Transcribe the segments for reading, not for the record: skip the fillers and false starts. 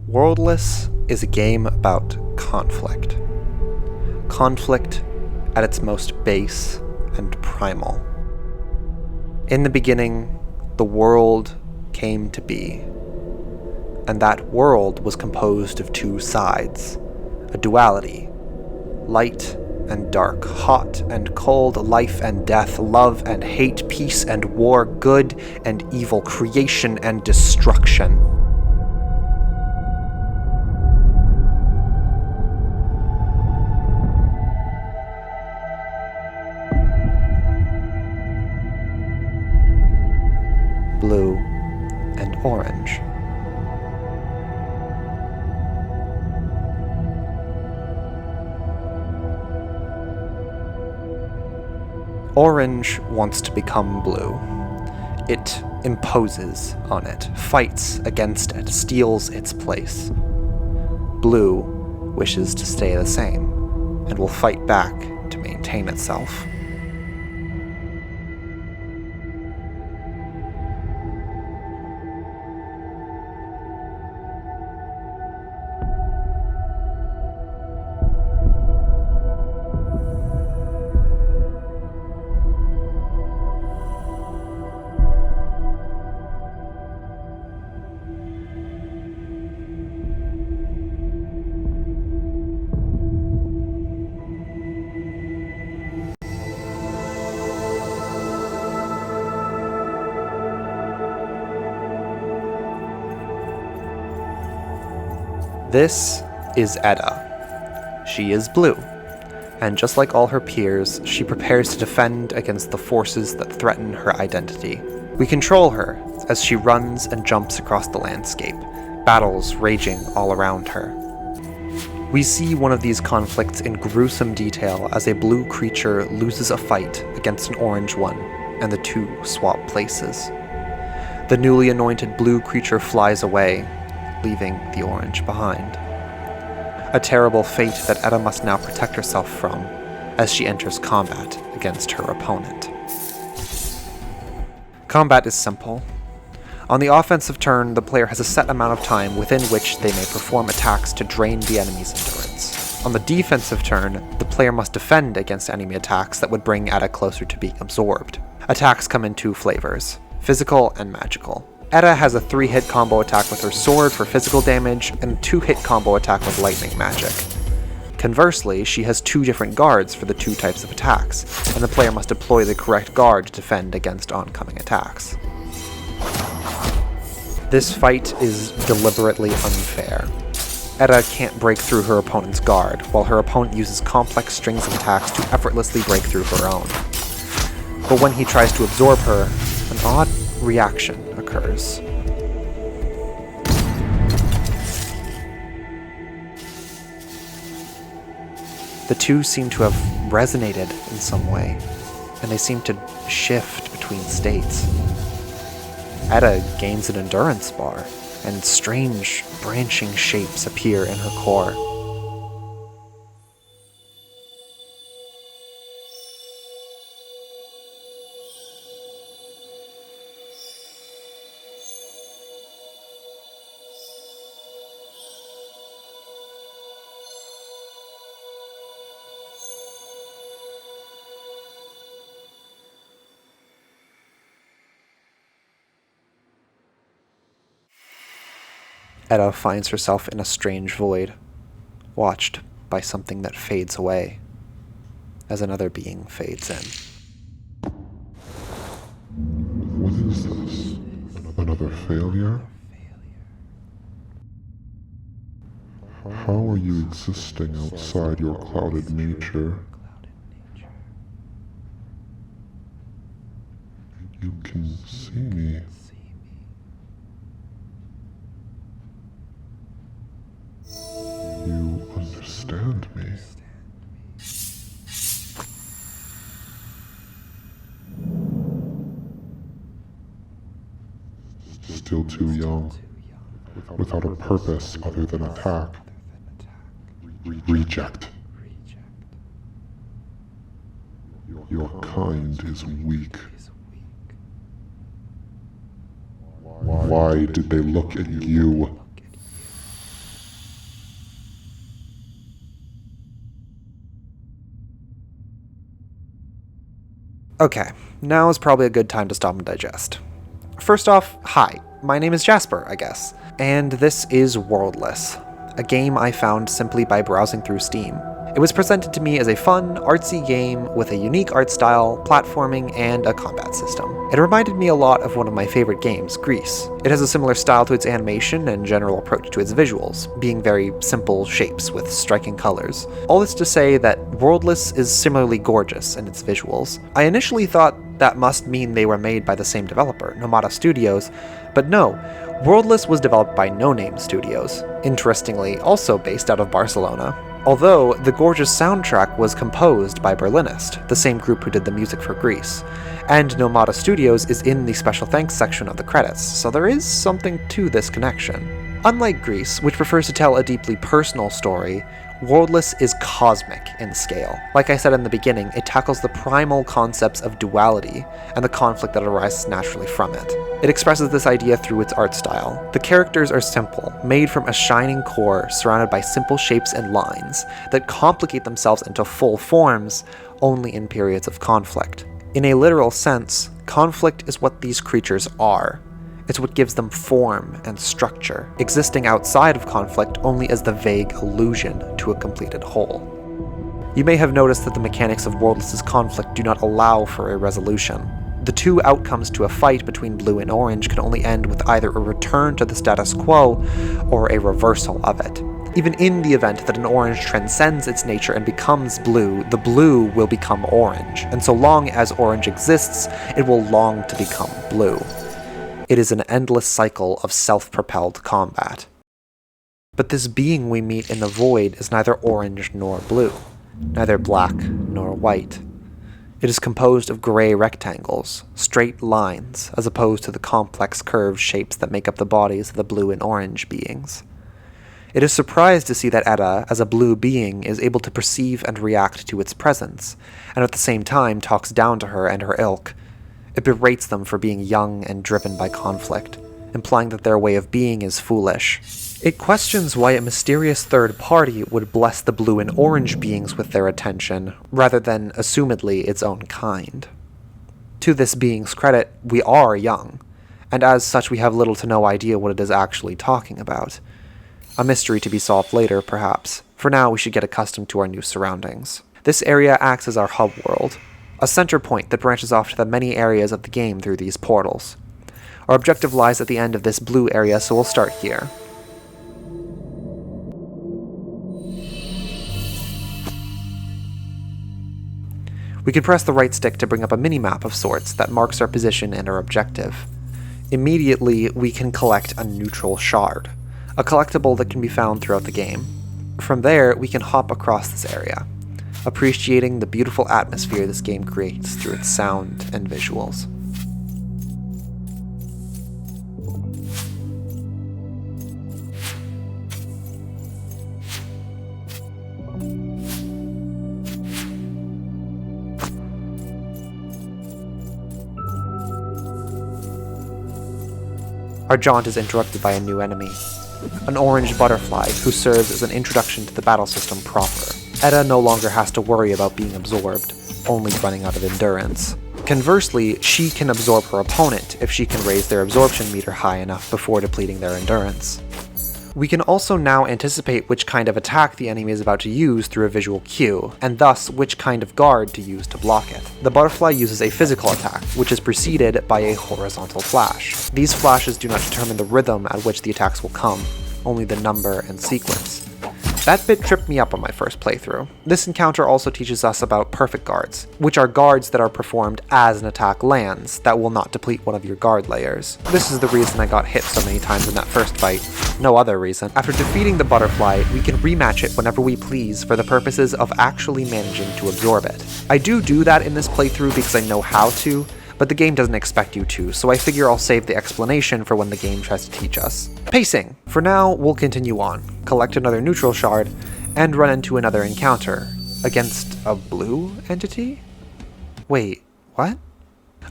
Worldless is a game about conflict. Conflict at its most base and primal. In the beginning, the world came to be, and that world was composed of two sides, a duality, light and dark, hot and cold, life and death, love and hate, peace and war, good and evil, creation and destruction. Blue and orange. Orange wants to become blue. It imposes on it, fights against it, steals its place. Blue wishes to stay the same, and will fight back to maintain itself. This is Edda. She is blue, and just like all her peers, she prepares to defend against the forces that threaten her identity. We control her as she runs and jumps across the landscape, battles raging all around her. We see one of these conflicts in gruesome detail as a blue creature loses a fight against an orange one, and the two swap places. The newly anointed blue creature flies away, leaving the orange behind. A terrible fate that Edda must now protect herself from as she enters combat against her opponent. Combat is simple. On the offensive turn, the player has a set amount of time within which they may perform attacks to drain the enemy's endurance. On the defensive turn, the player must defend against enemy attacks that would bring Edda closer to being absorbed. Attacks come in two flavors, physical and magical. Edda has a 3-hit combo attack with her sword for physical damage, and a 2-hit combo attack with lightning magic. Conversely, she has 2 different guards for the 2 types of attacks, and the player must deploy the correct guard to defend against oncoming attacks. This fight is deliberately unfair. Edda can't break through her opponent's guard, while her opponent uses complex strings of attacks to effortlessly break through her own. But when he tries to absorb her, an odd reaction occurs. The two seem to have resonated in some way, and they seem to shift between states. Edda gains an endurance bar, and strange branching shapes appear in her core. Edda finds herself in a strange void, watched by something that fades away, as another being fades in. What is this? Another failure? How are you existing outside your clouded nature? You can see me. You understand me. Still too young, without a purpose other than attack. Reject. Your kind is weak. Why did they look at you? Okay, now is probably a good time to stop and digest. First off, hi, my name is Jasper, I guess, and this is Worldless, a game I found simply by browsing through Steam. It was presented to me as a fun, artsy game with a unique art style, platforming, and a combat system. It reminded me a lot of one of my favorite games, Grease. It has a similar style to its animation and general approach to its visuals, being very simple shapes with striking colors. All this to say that Worldless is similarly gorgeous in its visuals. I initially thought that must mean they were made by the same developer, Nomada Studios, but no, Worldless was developed by No Name Studios, interestingly also based out of Barcelona. Although, the gorgeous soundtrack was composed by Berlinist, the same group who did the music for Grease, and Nomada Studios is in the special thanks section of the credits, so there is something to this connection. Unlike Grease, which prefers to tell a deeply personal story, Worldless is cosmic in scale. Like I said in the beginning, it tackles the primal concepts of duality and the conflict that arises naturally from it. It expresses this idea through its art style. The characters are simple, made from a shining core surrounded by simple shapes and lines that complicate themselves into full forms only in periods of conflict. In a literal sense, conflict is what these creatures are. It's what gives them form and structure, existing outside of conflict only as the vague illusion to a completed whole. You may have noticed that the mechanics of Worldless's conflict do not allow for a resolution. The two outcomes to a fight between blue and orange can only end with either a return to the status quo or a reversal of it. Even in the event that an orange transcends its nature and becomes blue, the blue will become orange, and so long as orange exists, it will long to become blue. It is an endless cycle of self-propelled combat. But this being we meet in the void is neither orange nor blue, neither black nor white. It is composed of gray rectangles, straight lines, as opposed to the complex curved shapes that make up the bodies of the blue and orange beings. It is surprised to see that Edda, as a blue being, is able to perceive and react to its presence, and at the same time talks down to her and her ilk. It berates them for being young and driven by conflict, implying that their way of being is foolish. It questions why a mysterious third party would bless the blue and orange beings with their attention, rather than, assumedly, its own kind. To this being's credit, we are young, and as such we have little to no idea what it is actually talking about. A mystery to be solved later, perhaps. For now, we should get accustomed to our new surroundings. This area acts as our hub world, a center point that branches off to the many areas of the game through these portals. Our objective lies at the end of this blue area, so we'll start here. We can press the right stick to bring up a mini-map of sorts that marks our position and our objective. Immediately, we can collect a neutral shard, a collectible that can be found throughout the game. From there, we can hop across this area, appreciating the beautiful atmosphere this game creates through its sound and visuals. Our jaunt is interrupted by a new enemy, an orange butterfly who serves as an introduction to the battle system proper. Edda no longer has to worry about being absorbed, only running out of endurance. Conversely, she can absorb her opponent if she can raise their absorption meter high enough before depleting their endurance. We can also now anticipate which kind of attack the enemy is about to use through a visual cue, and thus which kind of guard to use to block it. The butterfly uses a physical attack, which is preceded by a horizontal flash. These flashes do not determine the rhythm at which the attacks will come, only the number and sequence. That bit tripped me up on my first playthrough. This encounter also teaches us about perfect guards, which are guards that are performed as an attack lands that will not deplete one of your guard layers. This is the reason I got hit so many times in that first fight, no other reason. After defeating the butterfly, we can rematch it whenever we please for the purposes of actually managing to absorb it. I do that in this playthrough because I know how to, but the game doesn't expect you to, so I figure I'll save the explanation for when the game tries to teach us. Pacing! For now, we'll continue on, collect another neutral shard, and run into another encounter. Against a blue entity? Wait, what?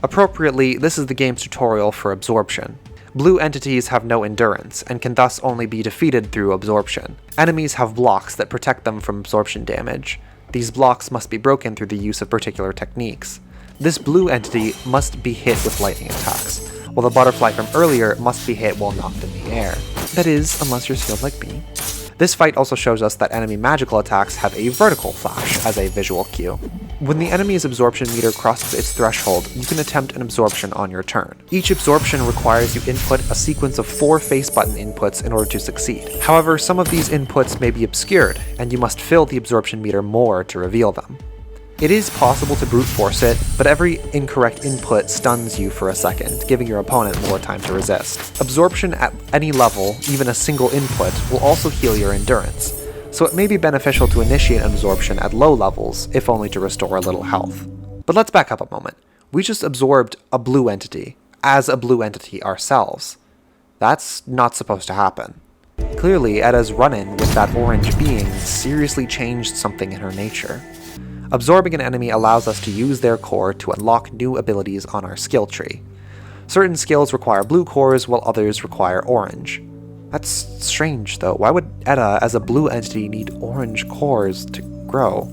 Appropriately, this is the game's tutorial for absorption. Blue entities have no endurance, and can thus only be defeated through absorption. Enemies have blocks that protect them from absorption damage. These blocks must be broken through the use of particular techniques. This blue entity must be hit with lightning attacks, while the butterfly from earlier must be hit while knocked in the air. That is, unless you're skilled like me. This fight also shows us that enemy magical attacks have a vertical flash as a visual cue. When the enemy's absorption meter crosses its threshold, you can attempt an absorption on your turn. Each absorption requires you input a sequence of 4 face button inputs in order to succeed. However, some of these inputs may be obscured, and you must fill the absorption meter more to reveal them. It is possible to brute force it, but every incorrect input stuns you for a second, giving your opponent more time to resist. Absorption at any level, even a single input, will also heal your endurance, so it may be beneficial to initiate an absorption at low levels, if only to restore a little health. But let's back up a moment. We just absorbed a blue entity, as a blue entity ourselves. That's not supposed to happen. Clearly, Edda's run-in with that orange being seriously changed something in her nature. Absorbing an enemy allows us to use their core to unlock new abilities on our skill tree. Certain skills require blue cores, while others require orange. That's strange, though. Why would Edda, as a blue entity, need orange cores to grow?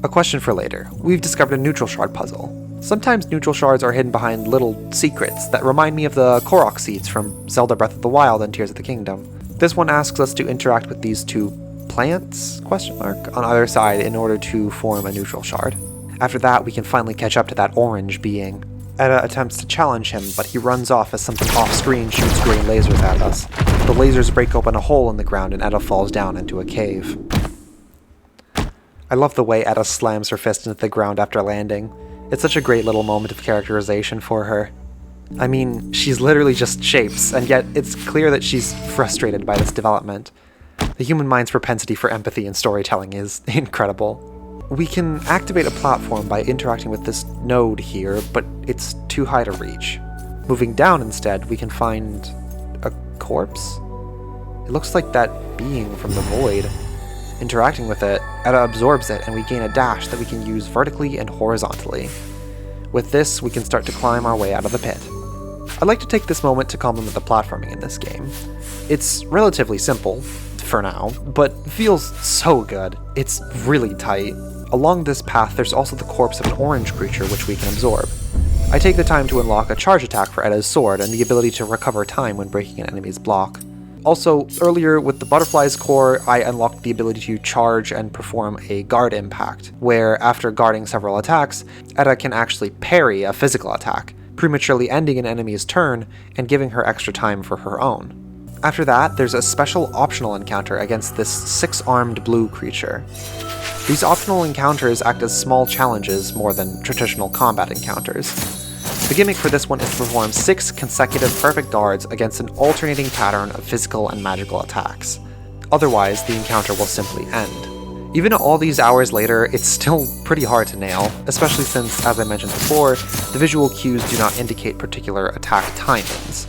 A question for later. We've discovered a neutral shard puzzle. Sometimes neutral shards are hidden behind little secrets that remind me of the Korok seeds from Zelda Breath of the Wild and Tears of the Kingdom. This one asks us to interact with these 2 plants, on either side in order to form a neutral shard. After that, we can finally catch up to that orange being. Edda attempts to challenge him, but he runs off as something off-screen shoots green lasers at us. The lasers break open a hole in the ground and Edda falls down into a cave. I love the way Edda slams her fist into the ground after landing. It's such a great little moment of characterization for her. I mean, she's literally just shapes, and yet it's clear that she's frustrated by this development. The human mind's propensity for empathy and storytelling is incredible. We can activate a platform by interacting with this node here, but it's too high to reach. Moving down instead, we can find a corpse? It looks like that being from the void. Interacting with it, Edda absorbs it and we gain a dash that we can use vertically and horizontally. With this, we can start to climb our way out of the pit. I'd like to take this moment to compliment the platforming in this game. It's relatively simple, for now, but feels so good. It's really tight. Along this path, there's also the corpse of an orange creature which we can absorb. I take the time to unlock a charge attack for Edda's sword and the ability to recover time when breaking an enemy's block. Also, earlier with the butterfly's core, I unlocked the ability to charge and perform a guard impact, where after guarding several attacks, Edda can actually parry a physical attack, prematurely ending an enemy's turn and giving her extra time for her own. After that, there's a special optional encounter against this 6-armed blue creature. These optional encounters act as small challenges more than traditional combat encounters. The gimmick for this one is to perform 6 consecutive perfect guards against an alternating pattern of physical and magical attacks. Otherwise, the encounter will simply end. Even all these hours later, it's still pretty hard to nail, especially since, as I mentioned before, the visual cues do not indicate particular attack timings.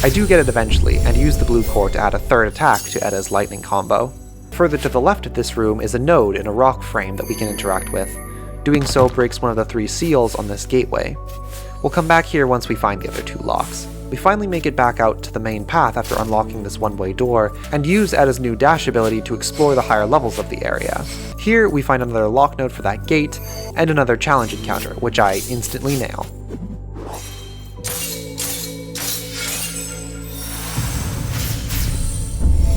I do get it eventually, and use the blue core to add a 3rd attack to Edda's lightning combo. Further to the left of this room is a node in a rock frame that we can interact with. Doing so breaks one of the 3 seals on this gateway. We'll come back here once we find the other 2 locks. We finally make it back out to the main path after unlocking this one-way door, and use Edda's new dash ability to explore the higher levels of the area. Here we find another lock node for that gate, and another challenge encounter, which I instantly nail.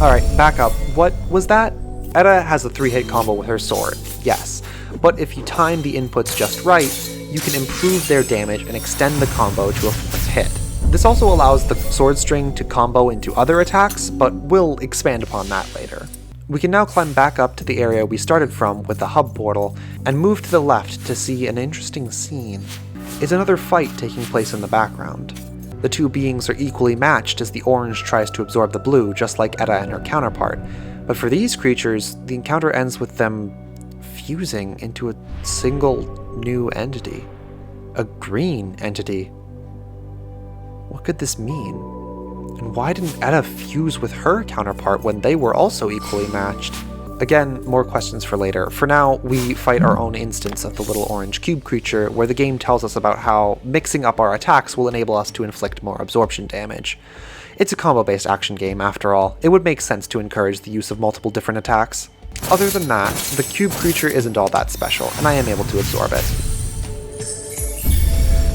Alright, back up. What was that? Edda has a 3-hit combo with her sword, yes. But if you time the inputs just right, you can improve their damage and extend the combo to a 4th hit. This also allows the sword string to combo into other attacks, but we'll expand upon that later. We can now climb back up to the area we started from with the hub portal, and move to the left to see an interesting scene. It's another fight taking place in the background. The 2 beings are equally matched as the orange tries to absorb the blue, just like Edda and her counterpart. But for these creatures, the encounter ends with them fusing into a single new entity. A green entity. What could this mean? And why didn't Edda fuse with her counterpart when they were also equally matched? Again, more questions for later. For now, we fight our own instance of the little orange cube creature, where the game tells us about how mixing up our attacks will enable us to inflict more absorption damage. It's a combo-based action game, after all. It would make sense to encourage the use of multiple different attacks. Other than that, the cube creature isn't all that special, and I am able to absorb it.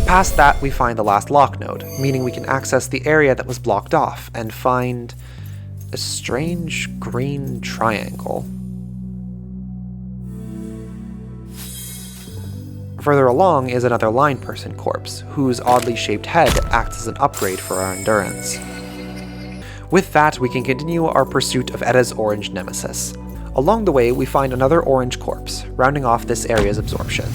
Past that, we find the last lock node, meaning we can access the area that was blocked off, and find a strange green triangle. Further along is another line person corpse, whose oddly shaped head acts as an upgrade for our endurance. With that, we can continue our pursuit of Edda's orange nemesis. Along the way, we find another orange corpse, rounding off this area's absorption.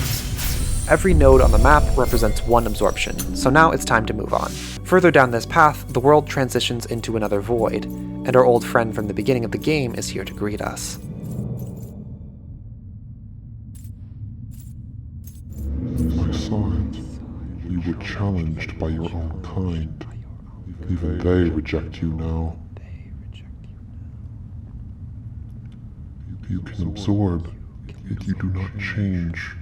Every node on the map represents one absorption, so now it's time to move on. Further down this path, the world transitions into another void, and our old friend from the beginning of the game is here to greet us. I saw it. You were challenged by your own kind. Even they reject you now. You can absorb, yet you do not change.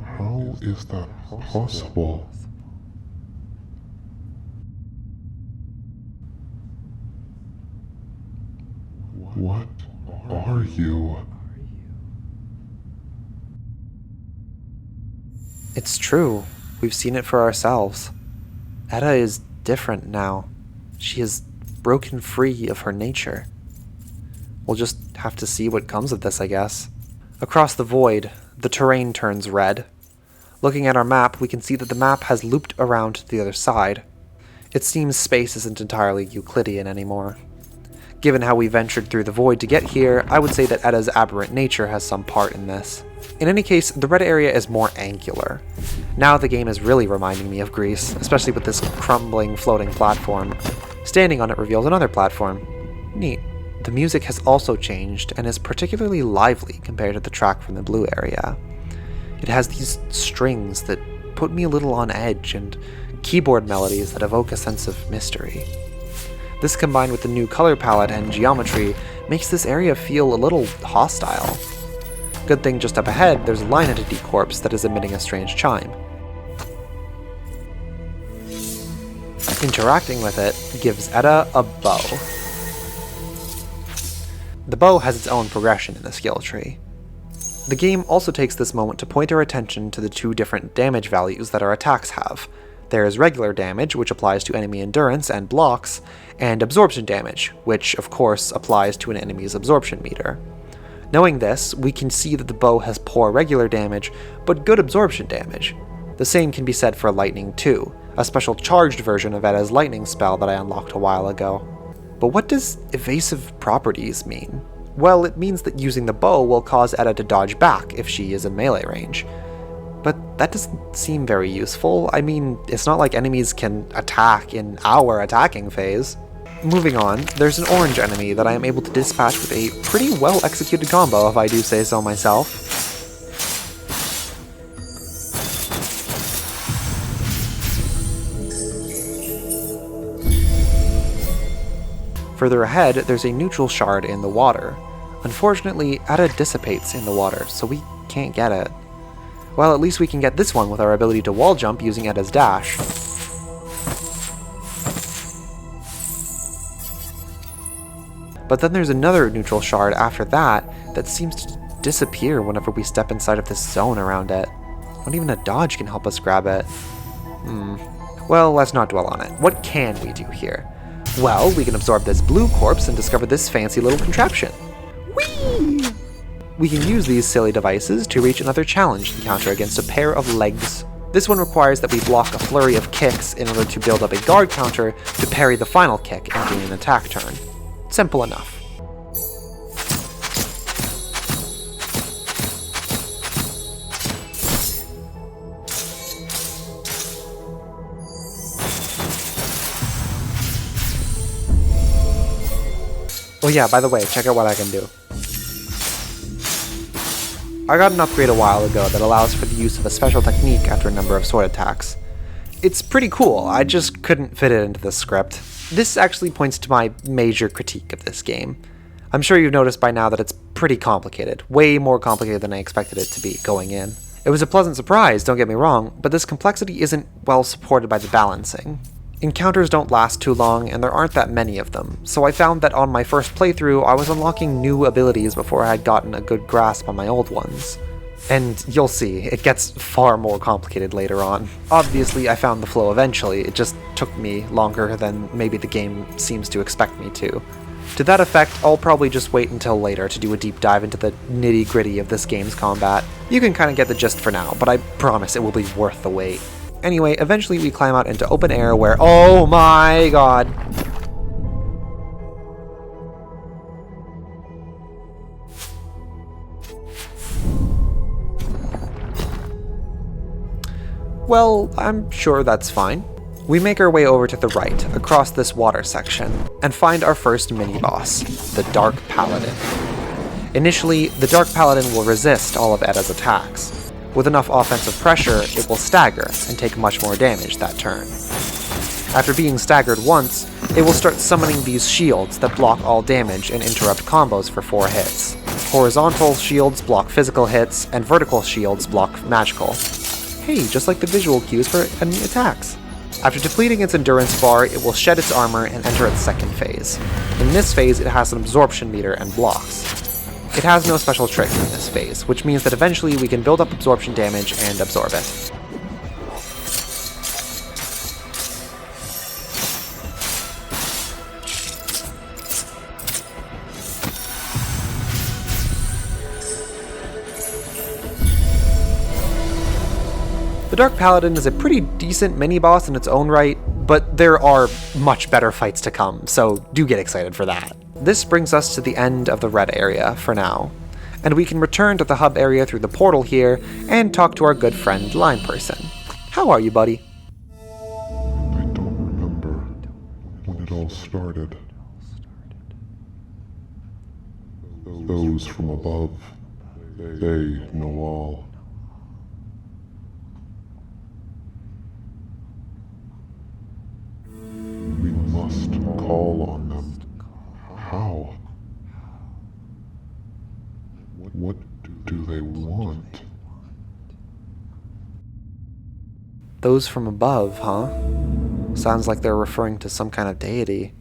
How is that possible? What are you? It's true. We've seen it for ourselves. Edda is different now. She has broken free of her nature. We'll just have to see what comes of this, I guess. Across the void, the terrain turns red. Looking at our map, we can see that the map has looped around to the other side. It seems space isn't entirely Euclidean anymore. Given how we ventured through the void to get here, I would say that Edda's aberrant nature has some part in this. In any case, the red area is more angular. Now the game is really reminding me of Greece, especially with this crumbling, floating platform. Standing on it reveals another platform. Neat. The music has also changed and is particularly lively compared to the track from the blue area. It has these strings that put me a little on edge and keyboard melodies that evoke a sense of mystery. This combined with the new color palette and geometry makes this area feel a little hostile. Good thing just up ahead, there's a line entity corpse that is emitting a strange chime. Interacting with it gives Edda a bow. The bow has its own progression in the skill tree. The game also takes this moment to point our attention to the two different damage values that our attacks have. There is regular damage, which applies to enemy endurance and blocks, and absorption damage, which of course applies to an enemy's absorption meter. Knowing this, we can see that the bow has poor regular damage, but good absorption damage. The same can be said for lightning too, a special charged version of Edda's lightning spell that I unlocked a while ago. But what does evasive properties mean? Well, it means that using the bow will cause Edda to dodge back if she is in melee range. But that doesn't seem very useful. I mean, it's not like enemies can attack in our attacking phase. Moving on, there's an orange enemy that I am able to dispatch with a pretty well executed combo, if I do say so myself. Further ahead, there's a neutral shard in the water. Unfortunately, Edda dissipates in the water, so we can't get it. Well, at least we can get this one with our ability to wall jump using Edda's dash. But then there's another neutral shard after that seems to disappear whenever we step inside of this zone around it. Not even a dodge can help us grab it. Well, let's not dwell on it. What can we do here? Well, we can absorb this blue corpse and discover this fancy little contraption. Whee! We can use these silly devices to reach another challenge encounter against a pair of legs. This one requires that we block a flurry of kicks in order to build up a guard counter to parry the final kick and gain an attack turn. Simple enough. Oh yeah, by the way, check out what I can do. I got an upgrade a while ago that allows for the use of a special technique after a number of sword attacks. It's pretty cool, I just couldn't fit it into the script. This actually points to my major critique of this game. I'm sure you've noticed by now that it's pretty complicated, way more complicated than I expected it to be going in. It was a pleasant surprise, don't get me wrong, but this complexity isn't well supported by the balancing. Encounters don't last too long, and there aren't that many of them, so I found that on my first playthrough I was unlocking new abilities before I had gotten a good grasp on my old ones. And you'll see, it gets far more complicated later on. Obviously, I found the flow eventually, it just took me longer than maybe the game seems to expect me to. To that effect, I'll probably just wait until later to do a deep dive into the nitty-gritty of this game's combat. You can kinda get the gist for now, but I promise it will be worth the wait. Anyway, eventually we climb out into open air where— oh my god! Well, I'm sure that's fine. We make our way over to the right, across this water section, and find our first mini-boss, the Dark Paladin. Initially, the Dark Paladin will resist all of Edda's attacks. With enough offensive pressure, it will stagger and take much more damage that turn. After being staggered once, it will start summoning these shields that block all damage and interrupt combos for 4 hits. Horizontal shields block physical hits, and vertical shields block magical. Hey, just like the visual cues for enemy attacks. After depleting its endurance bar, it will shed its armor and enter its second phase. In this phase, it has an absorption meter and blocks. It has no special tricks in this phase, which means that eventually we can build up absorption damage and absorb it. The Dark Paladin is a pretty decent mini-boss in its own right, but there are much better fights to come, so do get excited for that. This brings us to the end of the red area for now, and we can return to the hub area through the portal here and talk to our good friend Line Person. How are you, buddy? I don't remember when it all started. Those from above, they know all. We must call on them. How? What do they want? Those from above, huh? Sounds like they're referring to some kind of deity.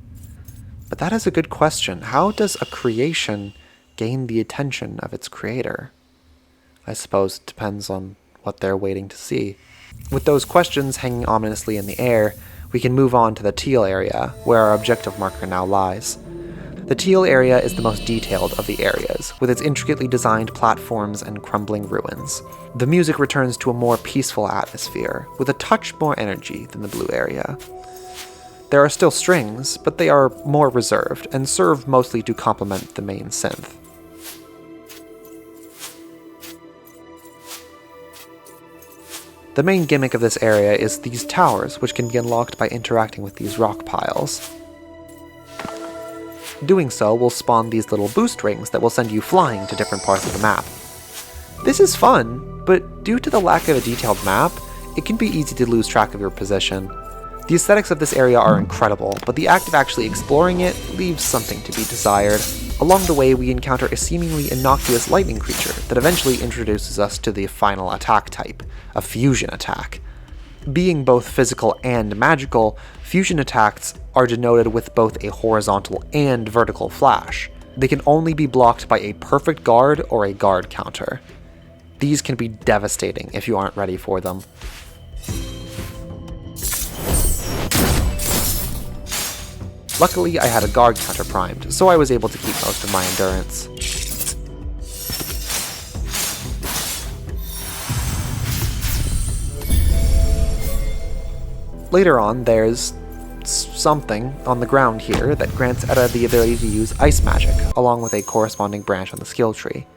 But that is a good question. How does a creation gain the attention of its creator? I suppose it depends on what they're waiting to see. With those questions hanging ominously in the air, we can move on to the Teal Area, where our objective marker now lies. The Teal Area is the most detailed of the areas, with its intricately designed platforms and crumbling ruins. The music returns to a more peaceful atmosphere, with a touch more energy than the Blue Area. There are still strings, but they are more reserved, and serve mostly to complement the main synth. The main gimmick of this area is these towers, which can be unlocked by interacting with these rock piles. Doing so will spawn these little boost rings that will send you flying to different parts of the map. This is fun, but due to the lack of a detailed map, it can be easy to lose track of your position. The aesthetics of this area are incredible, but the act of actually exploring it leaves something to be desired. Along the way, we encounter a seemingly innocuous lightning creature that eventually introduces us to the final attack type, a fusion attack. Being both physical and magical, fusion attacks are denoted with both a horizontal and vertical flash. They can only be blocked by a perfect guard or a guard counter. These can be devastating if you aren't ready for them. Luckily, I had a guard counter primed, so I was able to keep most of my endurance. Later on, there's something on the ground here that grants Edda the ability to use ice magic, along with a corresponding branch on the skill tree.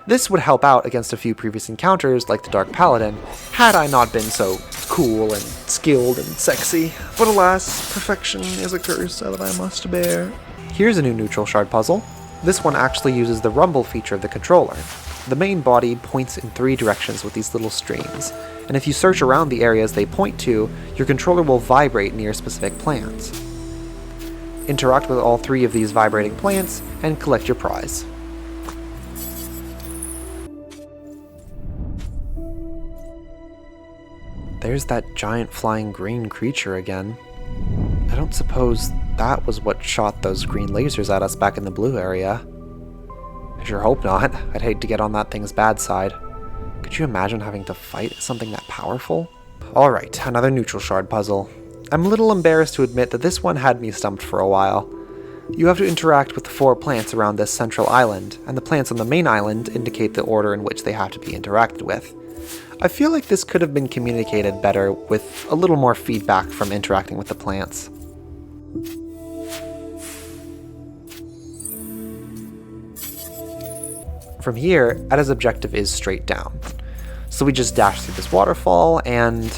This would help out against a few previous encounters, like the Dark Paladin, had I not been so cool and skilled and sexy. But alas, perfection is a curse that I must bear. Here's a new neutral shard puzzle. This one actually uses the rumble feature of the controller. The main body points in 3 directions with these little streams, and if you search around the areas they point to, your controller will vibrate near specific plants. Interact with all 3 of these vibrating plants, and collect your prize. There's that giant flying green creature again. I don't suppose that was what shot those green lasers at us back in the blue area. I sure hope not. I'd hate to get on that thing's bad side. Could you imagine having to fight something that powerful? Alright, another neutral shard puzzle. I'm a little embarrassed to admit that this one had me stumped for a while. You have to interact with the 4 plants around this central island, and the plants on the main island indicate the order in which they have to be interacted with. I feel like this could have been communicated better with a little more feedback from interacting with the plants. From here, Edda's objective is straight down. So we just dash through this waterfall and...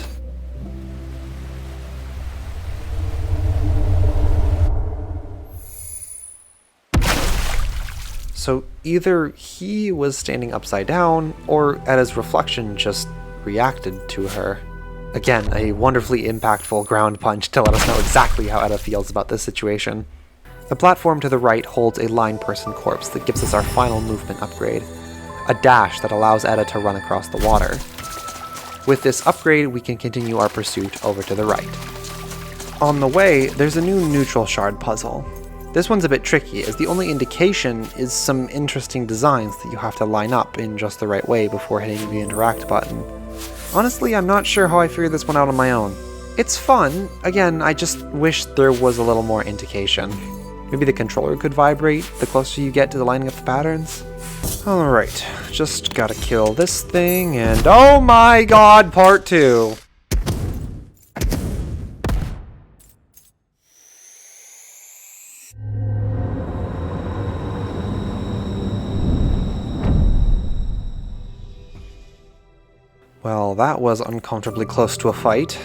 So either he was standing upside down, or Edda's reflection just reacted to her. Again, a wonderfully impactful ground punch to let us know exactly how Edda feels about this situation. The platform to the right holds a line person corpse that gives us our final movement upgrade, a dash that allows Edda to run across the water. With this upgrade, we can continue our pursuit over to the right. On the way, there's a new neutral shard puzzle. This one's a bit tricky, as the only indication is some interesting designs that you have to line up in just the right way before hitting the interact button. Honestly, I'm not sure how I figured this one out on my own. It's fun. Again, I just wish there was a little more indication. Maybe the controller could vibrate the closer you get to the lining up the patterns? Alright, just gotta kill this thing and oh my god, part 2! Well, that was uncomfortably close to a fight.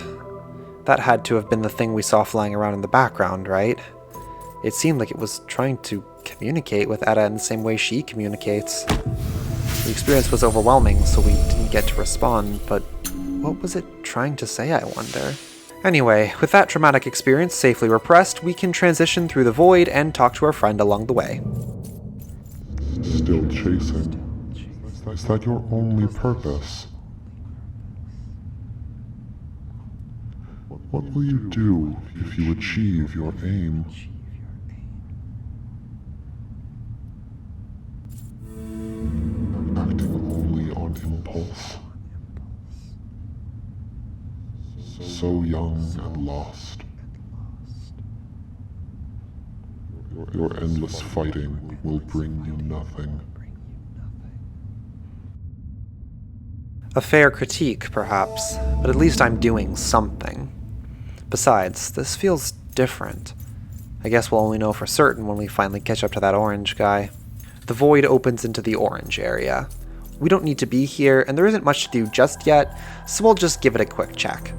That had to have been the thing we saw flying around in the background, right? It seemed like it was trying to communicate with Edda in the same way she communicates. The experience was overwhelming, so we didn't get to respond, but what was it trying to say, I wonder? Anyway, with that traumatic experience safely repressed, we can transition through the void and talk to our friend along the way. Still chasing? Is that your only purpose? What will you do if you achieve your aim? Acting only on impulse. So young and lost. Your endless fighting will bring you nothing. A fair critique, perhaps, but at least I'm doing something. Besides, this feels different. I guess we'll only know for certain when we finally catch up to that orange guy. The void opens into the orange area. We don't need to be here, and there isn't much to do just yet, so we'll just give it a quick check.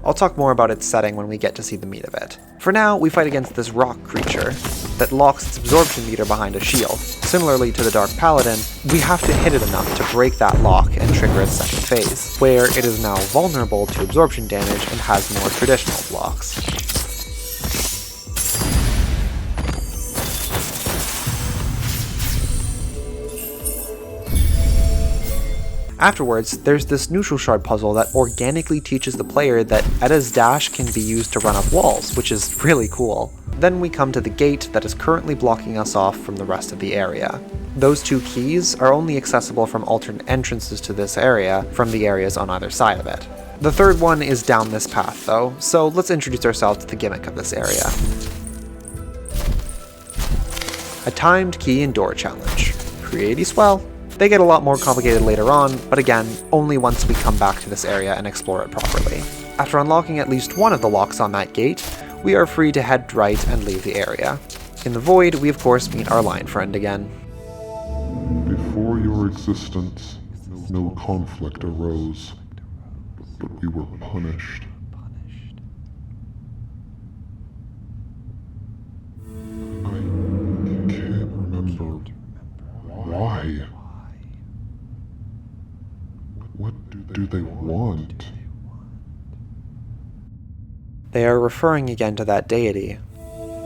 I'll talk more about its setting when we get to see the meat of it. For now, we fight against this rock creature that locks its absorption meter behind a shield. Similarly to the Dark Paladin, we have to hit it enough to break that lock and trigger its second phase, where it is now vulnerable to absorption damage and has more traditional blocks. Afterwards, there's this neutral shard puzzle that organically teaches the player that Edda's dash can be used to run up walls, which is really cool. Then we come to the gate that is currently blocking us off from the rest of the area. Those 2 keys are only accessible from alternate entrances to this area from the areas on either side of it. The third one is down this path though, so let's introduce ourselves to the gimmick of this area. A timed key and door challenge. Pretty swell. They get a lot more complicated later on, but again, only once we come back to this area and explore it properly. After unlocking at least one of the locks on that gate, we are free to head right and leave the area. In the void, we of course meet our lion friend again. Before your existence, no conflict arose, but we were punished. I can't remember why. What do they want? They are referring again to that deity.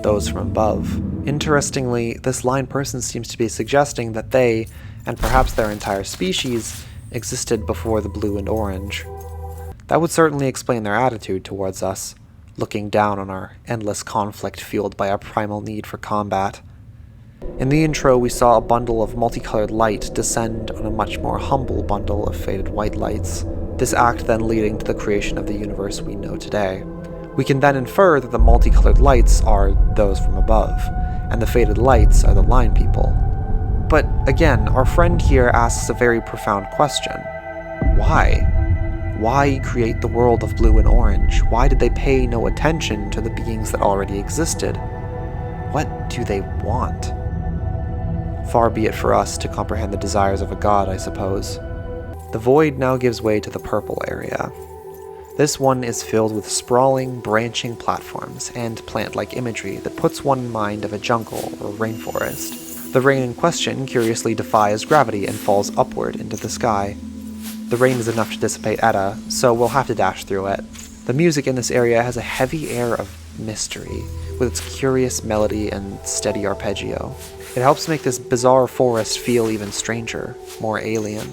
those from above. Interestingly, this line person seems to be suggesting that they, and perhaps their entire species, existed before the blue and orange. That would certainly explain their attitude towards us, looking down on our endless conflict fueled by our primal need for combat. In the intro, we saw a bundle of multicolored light descend on a much more humble bundle of faded white lights, this act then leading to the creation of the universe we know today. We can then infer that the multicolored lights are those from above, and the faded lights are the line people. But again, our friend here asks a very profound question. Why? Why create the world of blue and orange? Why did they pay no attention to the beings that already existed? What do they want? Far be it for us to comprehend the desires of a god, I suppose. The void now gives way to the purple area. This one is filled with sprawling, branching platforms and plant-like imagery that puts one in mind of a jungle or rainforest. The rain in question curiously defies gravity and falls upward into the sky. The rain is enough to dissipate Edda, so we'll have to dash through it. The music in this area has a heavy air of mystery, with its curious melody and steady arpeggio. It helps make this bizarre forest feel even stranger, more alien.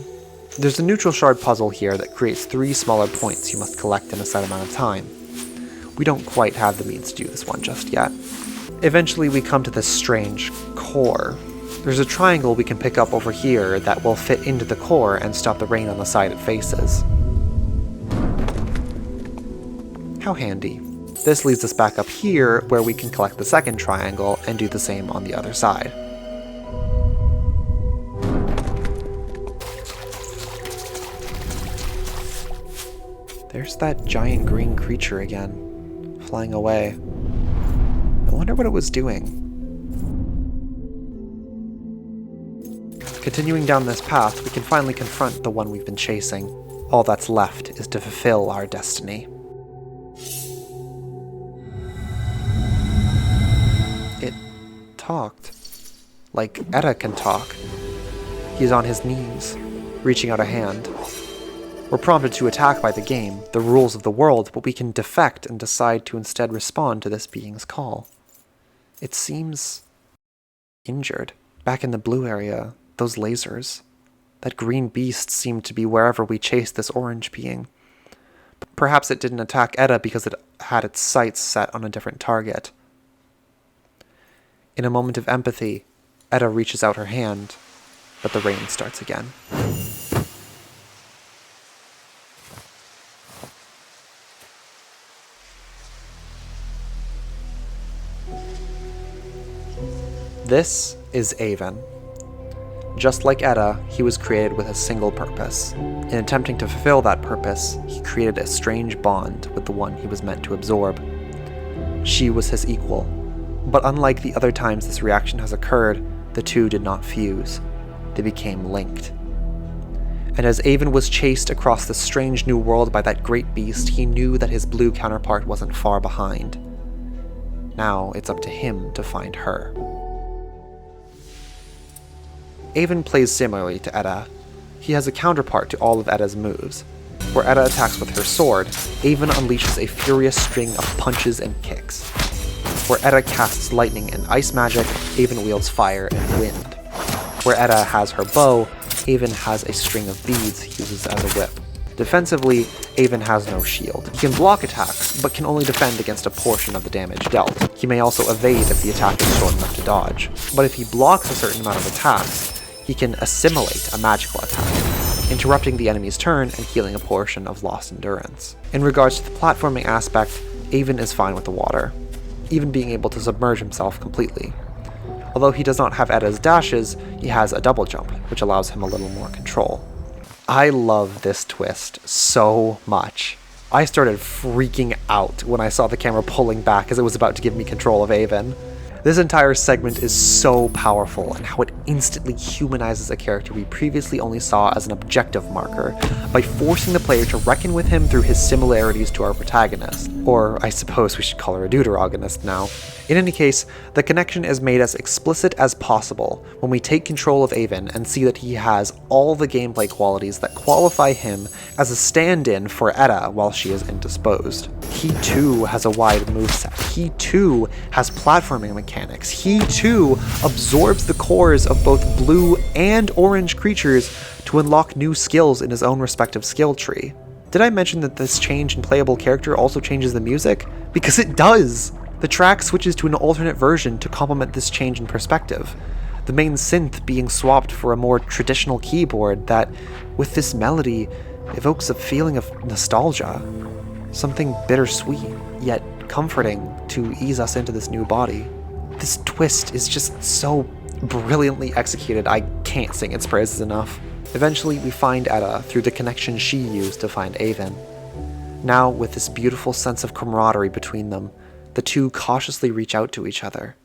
There's a neutral shard puzzle here that creates 3 smaller points you must collect in a set amount of time. We don't quite have the means to do this one just yet. Eventually we come to this strange core. There's a triangle we can pick up over here that will fit into the core and stop the rain on the side it faces. How handy. This leads us back up here where we can collect the second triangle and do the same on the other side. There's that giant green creature again, flying away. I wonder what it was doing. Continuing down this path, we can finally confront the one we've been chasing. All that's left is to fulfill our destiny. It talked. Like Edda can talk. He's on his knees, reaching out a hand. We're prompted to attack by the game, the rules of the world, but we can defect and decide to instead respond to this being's call. It seems injured. Back in the blue area, those lasers. That green beast seemed to be wherever we chased this orange being. Perhaps it didn't attack Edda because it had its sights set on a different target. In a moment of empathy, Edda reaches out her hand, but the rain starts again. This is Aven. Just like Edda, he was created with a single purpose. In attempting to fulfill that purpose, he created a strange bond with the one he was meant to absorb. She was his equal, but unlike the other times this reaction has occurred, the two did not fuse. They became linked. And as Aven was chased across the strange new world by that great beast, he knew that his blue counterpart wasn't far behind. Now it's up to him to find her. Aven plays similarly to Edda. He has a counterpart to all of Edda's moves. Where Edda attacks with her sword, Aven unleashes a furious string of punches and kicks. Where Edda casts lightning and ice magic, Aven wields fire and wind. Where Edda has her bow, Aven has a string of beads he uses as a whip. Defensively, Aven has no shield. He can block attacks, but can only defend against a portion of the damage dealt. He may also evade if the attack is short enough to dodge. But if he blocks a certain amount of attacks, he can assimilate a magical attack, interrupting the enemy's turn and healing a portion of lost endurance. In regards to the platforming aspect, Aven is fine with the water, even being able to submerge himself completely. Although he does not have Edda's dashes, he has a double jump, which allows him a little more control. I love this twist so much. I started freaking out when I saw the camera pulling back as it was about to give me control of Aven. This entire segment is so powerful, and how it instantly humanizes a character we previously only saw as an objective marker, by forcing the player to reckon with him through his similarities to our protagonist. Or I suppose we should call her a deuteragonist now. In any case, the connection is made as explicit as possible when we take control of Aven and see that he has all the gameplay qualities that qualify him as a stand-in for Edda while she is indisposed. He too has a wide moveset. He too has platforming mechanics. He too absorbs the cores of both blue and orange creatures to unlock new skills in his own respective skill tree. Did I mention that this change in playable character also changes the music? Because it does! The track switches to an alternate version to complement this change in perspective, the main synth being swapped for a more traditional keyboard that, with this melody, evokes a feeling of nostalgia. Something bittersweet, yet comforting to ease us into this new body. This twist is just so brilliantly executed, I can't sing its praises enough. Eventually, we find Edda through the connection she used to find Aven. Now, with this beautiful sense of camaraderie between them, the two cautiously reach out to each other.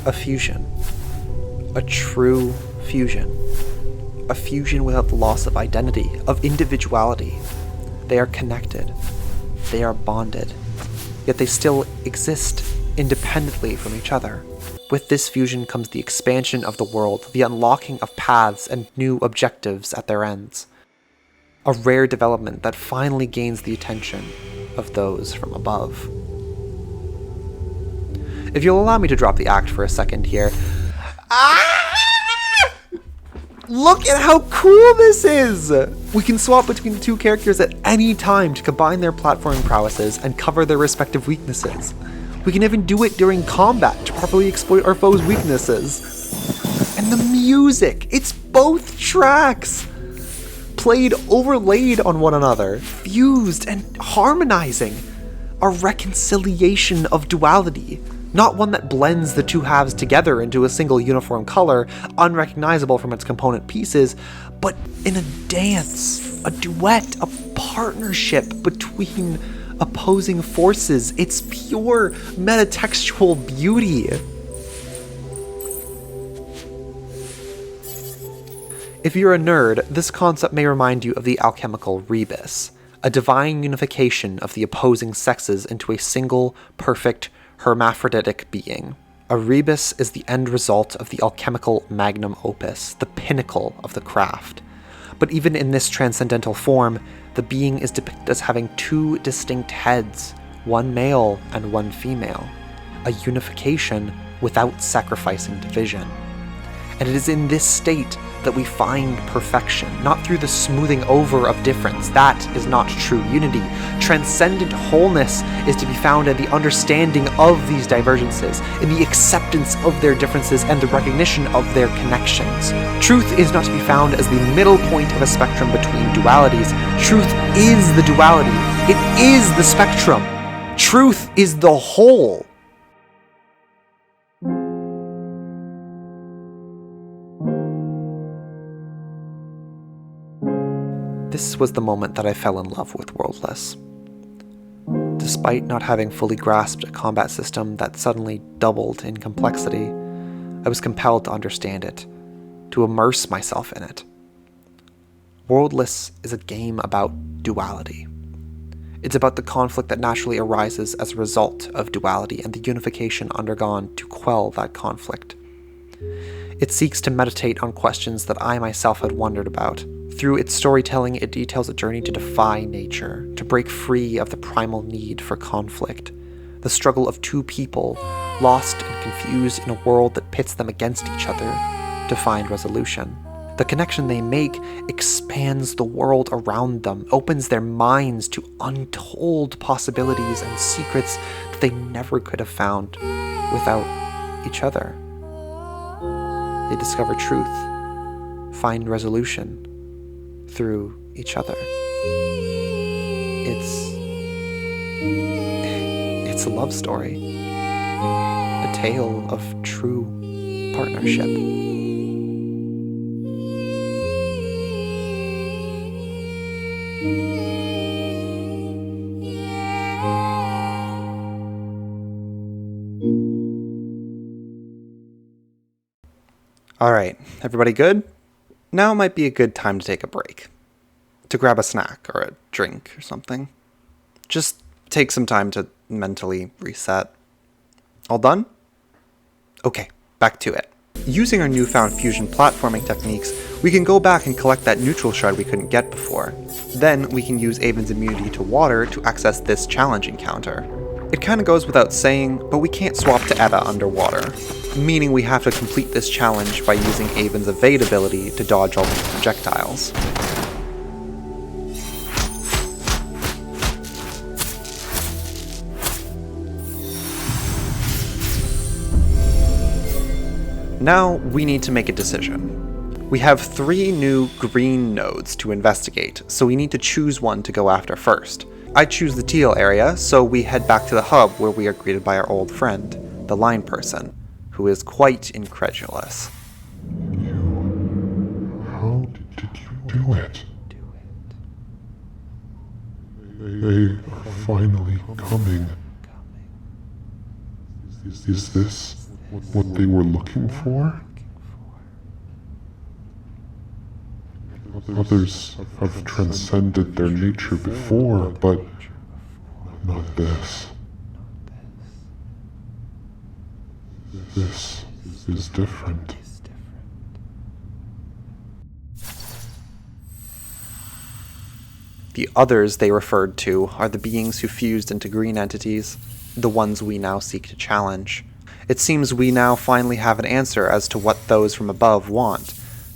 A fusion. A true fusion. A fusion without the loss of identity, of individuality. They are connected. They are bonded. Yet they still exist independently from each other. With this fusion comes the expansion of the world, the unlocking of paths and new objectives at their ends. A rare development that finally gains the attention of those from above. If you'll allow me to drop the act for a second here. Look at how cool this is! We can swap between the two characters at any time to combine their platforming prowesses and cover their respective weaknesses. We can even do it during combat to properly exploit our foes' weaknesses. And the music! It's both tracks! Played overlaid on one another, fused and harmonizing. A reconciliation of duality. Not one that blends the two halves together into a single uniform color, unrecognizable from its component pieces, but in a dance, a duet, a partnership between opposing forces. It's pure metatextual beauty. If you're a nerd, this concept may remind you of the alchemical rebus, a divine unification of the opposing sexes into a single, perfect, hermaphroditic being. A rebus is the end result of the alchemical magnum opus, the pinnacle of the craft. But even in this transcendental form, the being is depicted as having two distinct heads, one male and one female. A unification without sacrificing division. And it is in this state that we find perfection, not through the smoothing over of difference. That is not true unity. Transcendent wholeness is to be found in the understanding of these divergences, in the acceptance of their differences and the recognition of their connections. Truth is not to be found as the middle point of a spectrum between dualities. Truth is the duality. It is the spectrum. Truth is the whole. This was the moment that I fell in love with Worldless. Despite not having fully grasped a combat system that suddenly doubled in complexity, I was compelled to understand it, to immerse myself in it. Worldless is a game about duality. It's about the conflict that naturally arises as a result of duality and the unification undergone to quell that conflict. It seeks to meditate on questions that I myself had wondered about. Through its storytelling, it details a journey to defy nature, to break free of the primal need for conflict, the struggle of two people, lost and confused in a world that pits them against each other, to find resolution. The connection they make expands the world around them, opens their minds to untold possibilities and secrets that they never could have found without each other. They discover truth, find resolution through each other. It's a love story, a tale of true partnership. Alright, everybody good? Now might be a good time to take a break. To grab a snack or a drink or something. Just take some time to mentally reset. All done? Okay, back to it. Using our newfound fusion platforming techniques, we can go back and collect that neutral shard we couldn't get before. Then we can use Aven's immunity to water to access this challenge encounter. It kinda goes without saying, but we can't swap to Edda underwater, meaning we have to complete this challenge by using Aven's evade ability to dodge all these projectiles. Now we need to make a decision. We have 3 new green nodes to investigate, so we need to choose one to go after first. I choose the Teal Area, so we head back to the hub where we are greeted by our old friend, the line person, who is quite incredulous. How did you do it? They are finally coming. Is this what they were looking for? Others have transcended their nature before, but not this. This is different. The others they referred to are the beings who fused into green entities, the ones we now seek to challenge. It seems we now finally have an answer as to what those from above want,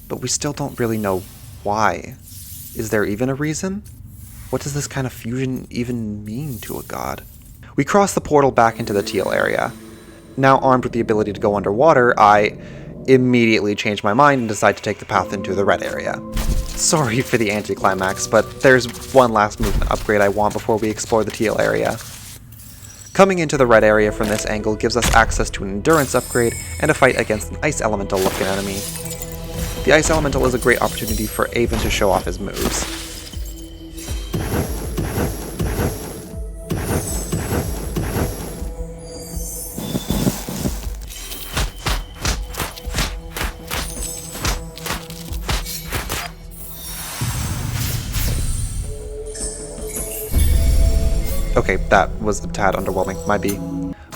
but we still don't really know why. Is there even a reason? What does this kind of fusion even mean to a god? We cross the portal back into the Teal Area. Now armed with the ability to go underwater, I immediately change my mind and decide to take the path into the red area. Sorry for the anticlimax, but there's one last movement upgrade I want before we explore the Teal Area. Coming into the red area from this angle gives us access to an endurance upgrade and a fight against an ice elemental looking enemy. The ice elemental is a great opportunity for Aven to show off his moves. Okay, that was a tad underwhelming, might be.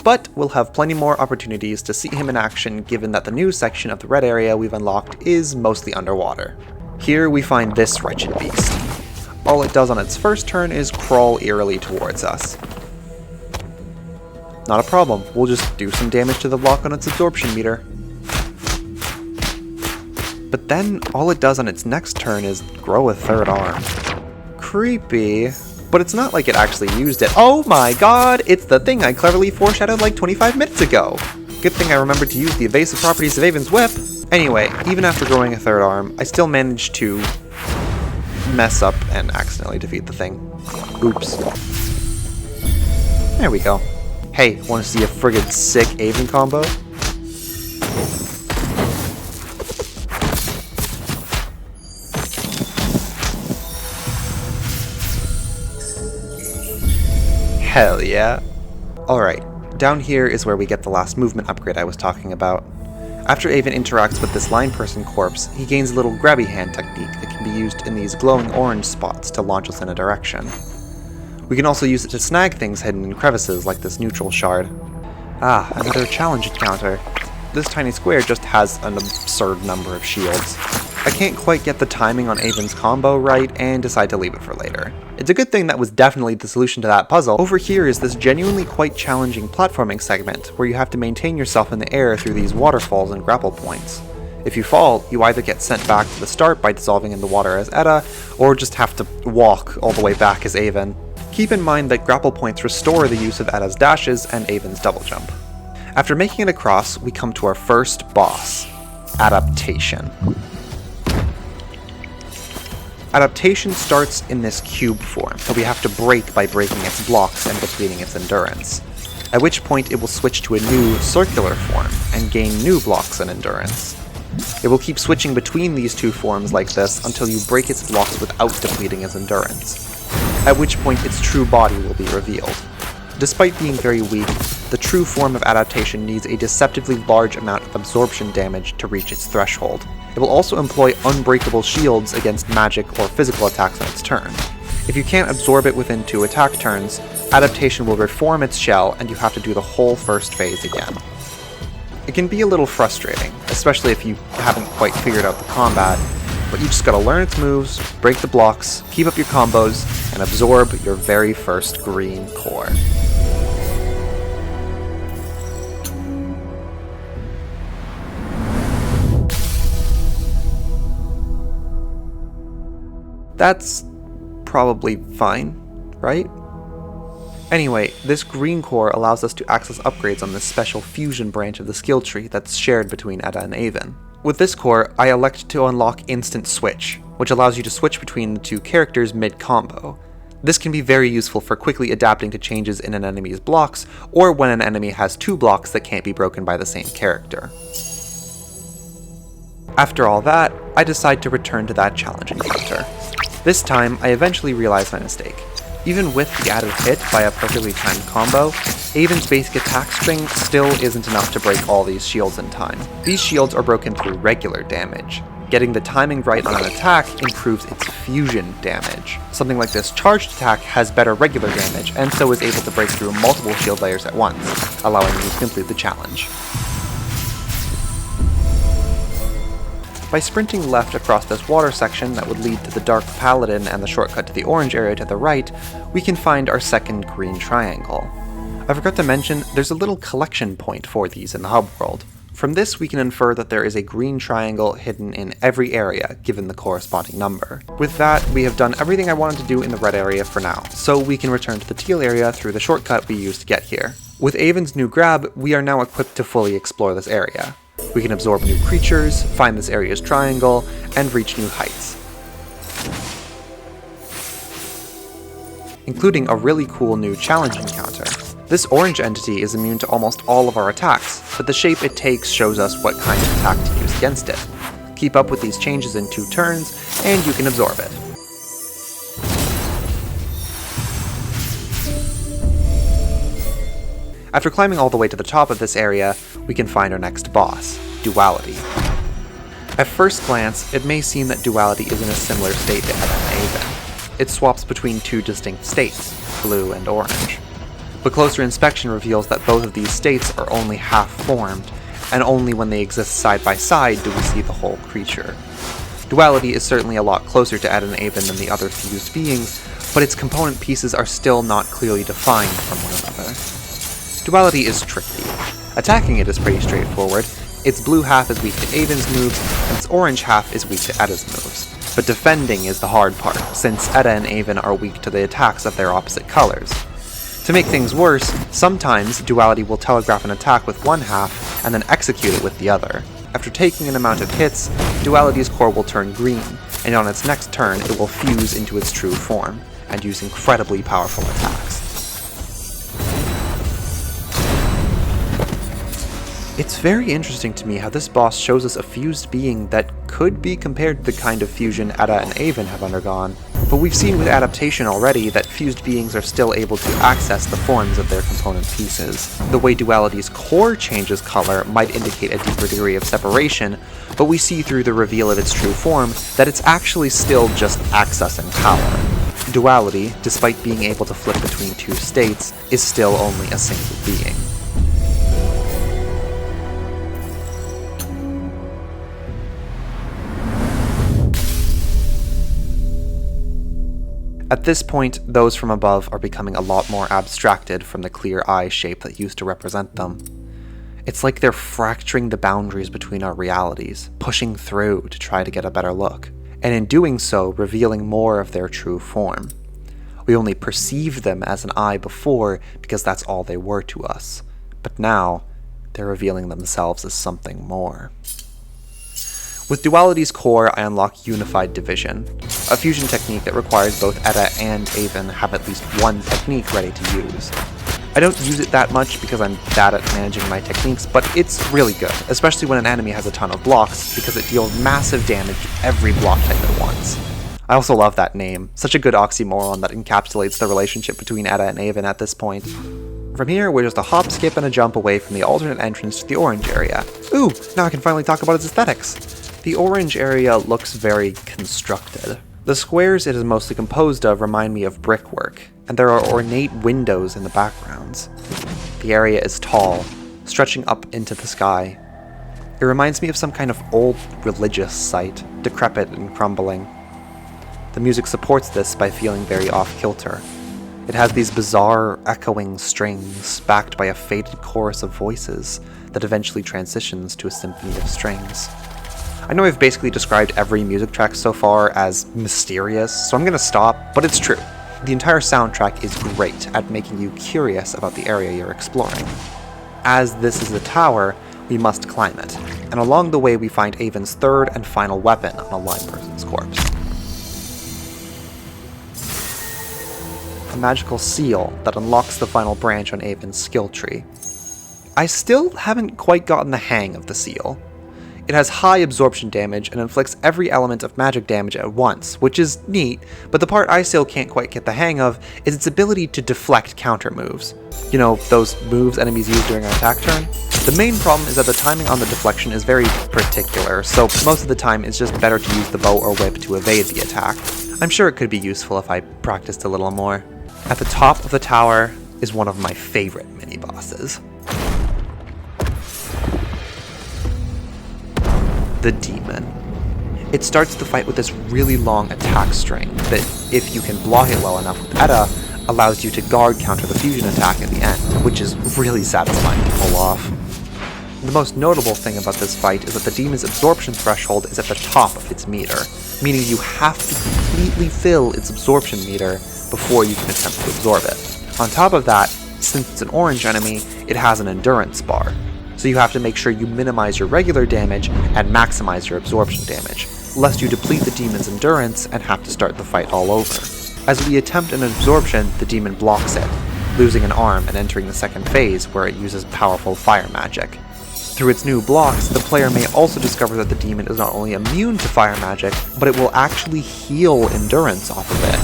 But we'll have plenty more opportunities to see him in action given that the new section of the red area we've unlocked is mostly underwater. Here we find this wretched beast. All it does on its first turn is crawl eerily towards us. Not a problem, we'll just do some damage to the block on its absorption meter. But then all it does on its next turn is grow a third arm. Creepy. But it's not like it actually used it. Oh my god, it's the thing I cleverly foreshadowed like 25 minutes ago. Good thing I remembered to use the evasive properties of Aven's whip. Anyway, even after growing a third arm, I still managed to mess up and accidentally defeat the thing. Oops. There we go. Hey, wanna see a friggin' sick Aven combo? Hell yeah. Alright, down here is where we get the last movement upgrade I was talking about. After Aven interacts with this line person corpse, he gains a little grabby hand technique that can be used in these glowing orange spots to launch us in a direction. We can also use it to snag things hidden in crevices like this neutral shard. Ah, another challenge encounter. This tiny square just has an absurd number of shields. I can't quite get the timing on Aven's combo right and decide to leave it for later. It's a good thing that was definitely the solution to that puzzle. Over here is this genuinely quite challenging platforming segment where you have to maintain yourself in the air through these waterfalls and grapple points. If you fall, you either get sent back to the start by dissolving in the water as Edda, or just have to walk all the way back as Aven. Keep in mind that grapple points restore the use of Edda's dashes and Aven's double jump. After making it across, we come to our first boss, Adaptation. Adaptation starts in this cube form that we have to break by breaking its blocks and depleting its endurance, at which point it will switch to a new circular form and gain new blocks and endurance. It will keep switching between these two forms like this until you break its blocks without depleting its endurance, at which point its true body will be revealed. Despite being very weak, the true form of Adaptation needs a deceptively large amount of absorption damage to reach its threshold. It will also employ unbreakable shields against magic or physical attacks on its turn. If you can't absorb it within 2 attack turns, Adaptation will reform its shell and you have to do the whole first phase again. It can be a little frustrating, especially if you haven't quite figured out the combat, but you just gotta learn its moves, break the blocks, keep up your combos, and absorb your very first green core. That's probably fine, right? Anyway, this green core allows us to access upgrades on this special fusion branch of the skill tree that's shared between Edda and Aven. With this core, I elect to unlock Instant Switch, which allows you to switch between the two characters mid-combo. This can be very useful for quickly adapting to changes in an enemy's blocks, or when an enemy has 2 blocks that can't be broken by the same character. After all that, I decide to return to that challenge encounter. This time, I eventually realize my mistake. Even with the added hit by a perfectly timed combo, Aven's basic attack string still isn't enough to break all these shields in time. These shields are broken through regular damage. Getting the timing right on an attack improves its fusion damage. Something like this charged attack has better regular damage, and so is able to break through multiple shield layers at once, allowing me to complete the challenge. By sprinting left across this water section that would lead to the Dark Paladin and the shortcut to the orange area to the right, we can find our second green triangle. I forgot to mention, there's a little collection point for these in the hub world. From this we can infer that there is a green triangle hidden in every area, given the corresponding number. With that, we have done everything I wanted to do in the red area for now, so we can return to the teal area through the shortcut we used to get here. With Aven's new grab, we are now equipped to fully explore this area. We can absorb new creatures, find this area's triangle, and reach new heights, including a really cool new challenge encounter. This orange entity is immune to almost all of our attacks, but the shape it takes shows us what kind of attack to use against it. Keep up with these changes in 2 turns, and you can absorb it. After climbing all the way to the top of this area, we can find our next boss, Duality. At first glance, it may seem that Duality is in a similar state to Edda and Aven. It swaps between 2 distinct states, blue and orange. But closer inspection reveals that both of these states are only half-formed, and only when they exist side by side do we see the whole creature. Duality is certainly a lot closer to Edda and Aven than the other fused beings, but its component pieces are still not clearly defined from one another. Duality is tricky. Attacking it is pretty straightforward. Its blue half is weak to Aven's moves, and its orange half is weak to Edda's moves. But defending is the hard part, since Edda and Aven are weak to the attacks of their opposite colors. To make things worse, sometimes Duality will telegraph an attack with one half, and then execute it with the other. After taking an amount of hits, Duality's core will turn green, and on its next turn it will fuse into its true form, and use incredibly powerful attacks. It's very interesting to me how this boss shows us a fused being that could be compared to the kind of fusion Edda and Aven have undergone, but we've seen with Adaptation already that fused beings are still able to access the forms of their component pieces. The way Duality's core changes color might indicate a deeper degree of separation, but we see through the reveal of its true form that it's actually still just accessing power. Duality, despite being able to flip between 2 states, is still only a single being. At this point, those from above are becoming a lot more abstracted from the clear eye shape that used to represent them. It's like they're fracturing the boundaries between our realities, pushing through to try to get a better look, and in doing so, revealing more of their true form. We only perceived them as an eye before because that's all they were to us, but now, they're revealing themselves as something more. With Duality's core, I unlock Unified Division, a fusion technique that requires both Edda and Aven have at least one technique ready to use. I don't use it that much because I'm bad at managing my techniques, but it's really good, especially when an enemy has a ton of blocks, because it deals massive damage to every block type at once. I also love that name, such a good oxymoron that encapsulates the relationship between Edda and Aven at this point. From here, we're just a hop, skip, and a jump away from the alternate entrance to the orange area. Ooh, now I can finally talk about its aesthetics. The orange area looks very constructed. The squares it is mostly composed of remind me of brickwork, and there are ornate windows in the backgrounds. The area is tall, stretching up into the sky. It reminds me of some kind of old religious site, decrepit and crumbling. The music supports this by feeling very off-kilter. It has these bizarre, echoing strings, backed by a faded chorus of voices that eventually transitions to a symphony of strings. I know I've basically described every music track so far as mysterious, so I'm gonna stop, but it's true. The entire soundtrack is great at making you curious about the area you're exploring. As this is a tower, we must climb it, and along the way we find Aven's third and final weapon on a lime person's corpse. A magical seal that unlocks the final branch on Aven's skill tree. I still haven't quite gotten the hang of the seal. It has high absorption damage and inflicts every element of magic damage at once, which is neat, but the part I still can't quite get the hang of is its ability to deflect counter moves. You know, those moves enemies use during an attack turn? The main problem is that the timing on the deflection is very particular, so most of the time it's just better to use the bow or whip to evade the attack. I'm sure it could be useful if I practiced a little more. At the top of the tower is one of my favorite mini-bosses. The Demon. It starts the fight with this really long attack string that, if you can block it well enough with Edda, allows you to guard counter the fusion attack at the end, which is really satisfying to pull off. The most notable thing about this fight is that the demon's absorption threshold is at the top of its meter, meaning you have to completely fill its absorption meter before you can attempt to absorb it. On top of that, since it's an orange enemy, it has an endurance bar, so you have to make sure you minimize your regular damage and maximize your absorption damage, lest you deplete the demon's endurance and have to start the fight all over. As we attempt an absorption, the demon blocks it, losing an arm and entering the second phase where it uses powerful fire magic. Through its new blocks, the player may also discover that the demon is not only immune to fire magic, but it will actually heal endurance off of it.